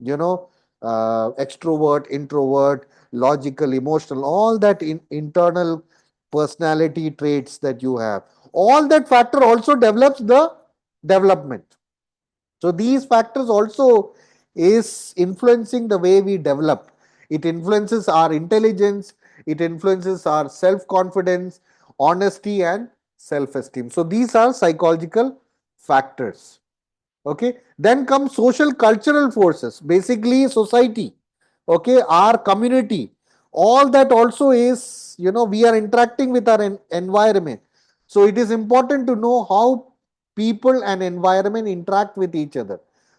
you know extrovert, introvert, logical, emotional, all that internal personality traits that you have, all that factor also develops the development. So these factors also is influencing the way we develop. It influences our intelligence, it influences our self confidence, honesty, and self esteem. So these are psychological factors. Okay, then come social cultural forces, basically society, okay, our community, all that also is, we are interacting with our environment. So it is important to know how people and environment interact with each other.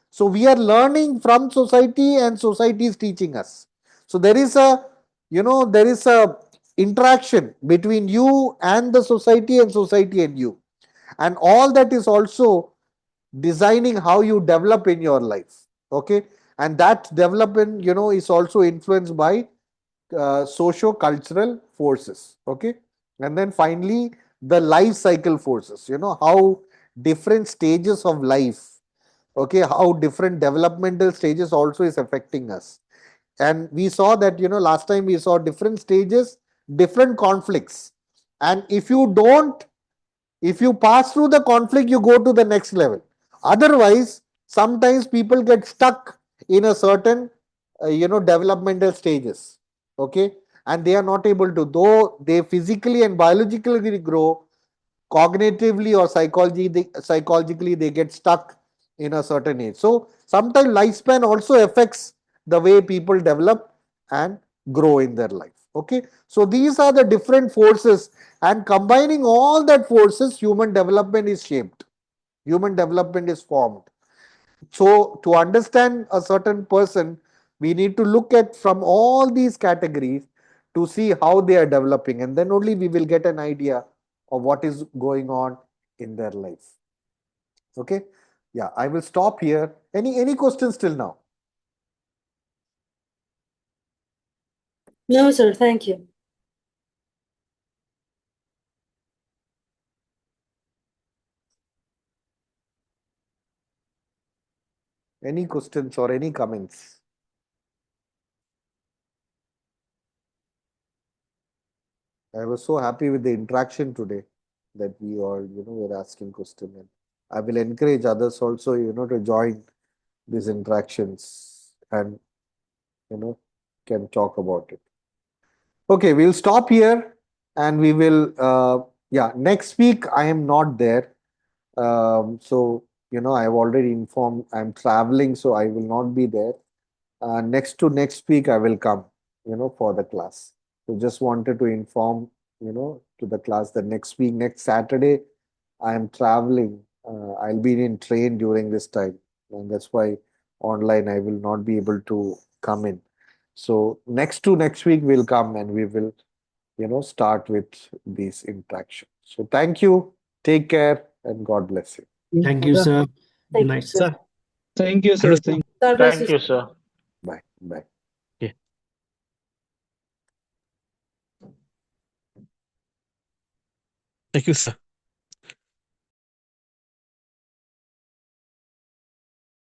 So we are learning from society and society is teaching us. So there is a, there is a interaction between you and the society and society and you, and all that is also designing how you develop in your life. Okay, and that development, is also influenced by socio cultural forces. Okay, and then finally the life cycle forces, how different stages of life, okay, how different developmental stages also is affecting us. And we saw that, last time we saw different stages, different conflicts, and if you pass through the conflict, you go to the next level. Otherwise, sometimes people get stuck in a certain, developmental stages. Okay, and they are not able to, though they physically and biologically grow, cognitively or psychologically they get stuck in a certain age. So sometimes lifespan also affects the way people develop and grow in their life. Okay, so these are the different forces, and combining all that forces, human development is shaped, human development is formed. So to understand a certain person, we need to look at from all these categories to see how they are developing, and then only we will get an idea of what is going on in their life. Okay, yeah, I will stop here. Any questions till now? No, sir. Thank you. Any questions or any comments? I was so happy with the interaction today that we all, were asking questions. And I will encourage others also, to join these interactions and, can talk about it. Okay, we'll stop here and we will, yeah, next week I am not there. So, I've already informed I'm traveling, so I will not be there. Next to next week, I will come, for the class. So just wanted to inform, to the class that next week, next Saturday, I am traveling. I'll be in train during this time, and that's why online I will not be able to come in. So next to next week we'll come and we will, start with these interactions. So thank you, take care, and God bless you. Thank you, Sir, sir. Good Thank you, night. sir. thank you, Hello, sir. sir. God bless you, Thank you, sir. sir. Bye. Bye. Yeah. Thank you, sir.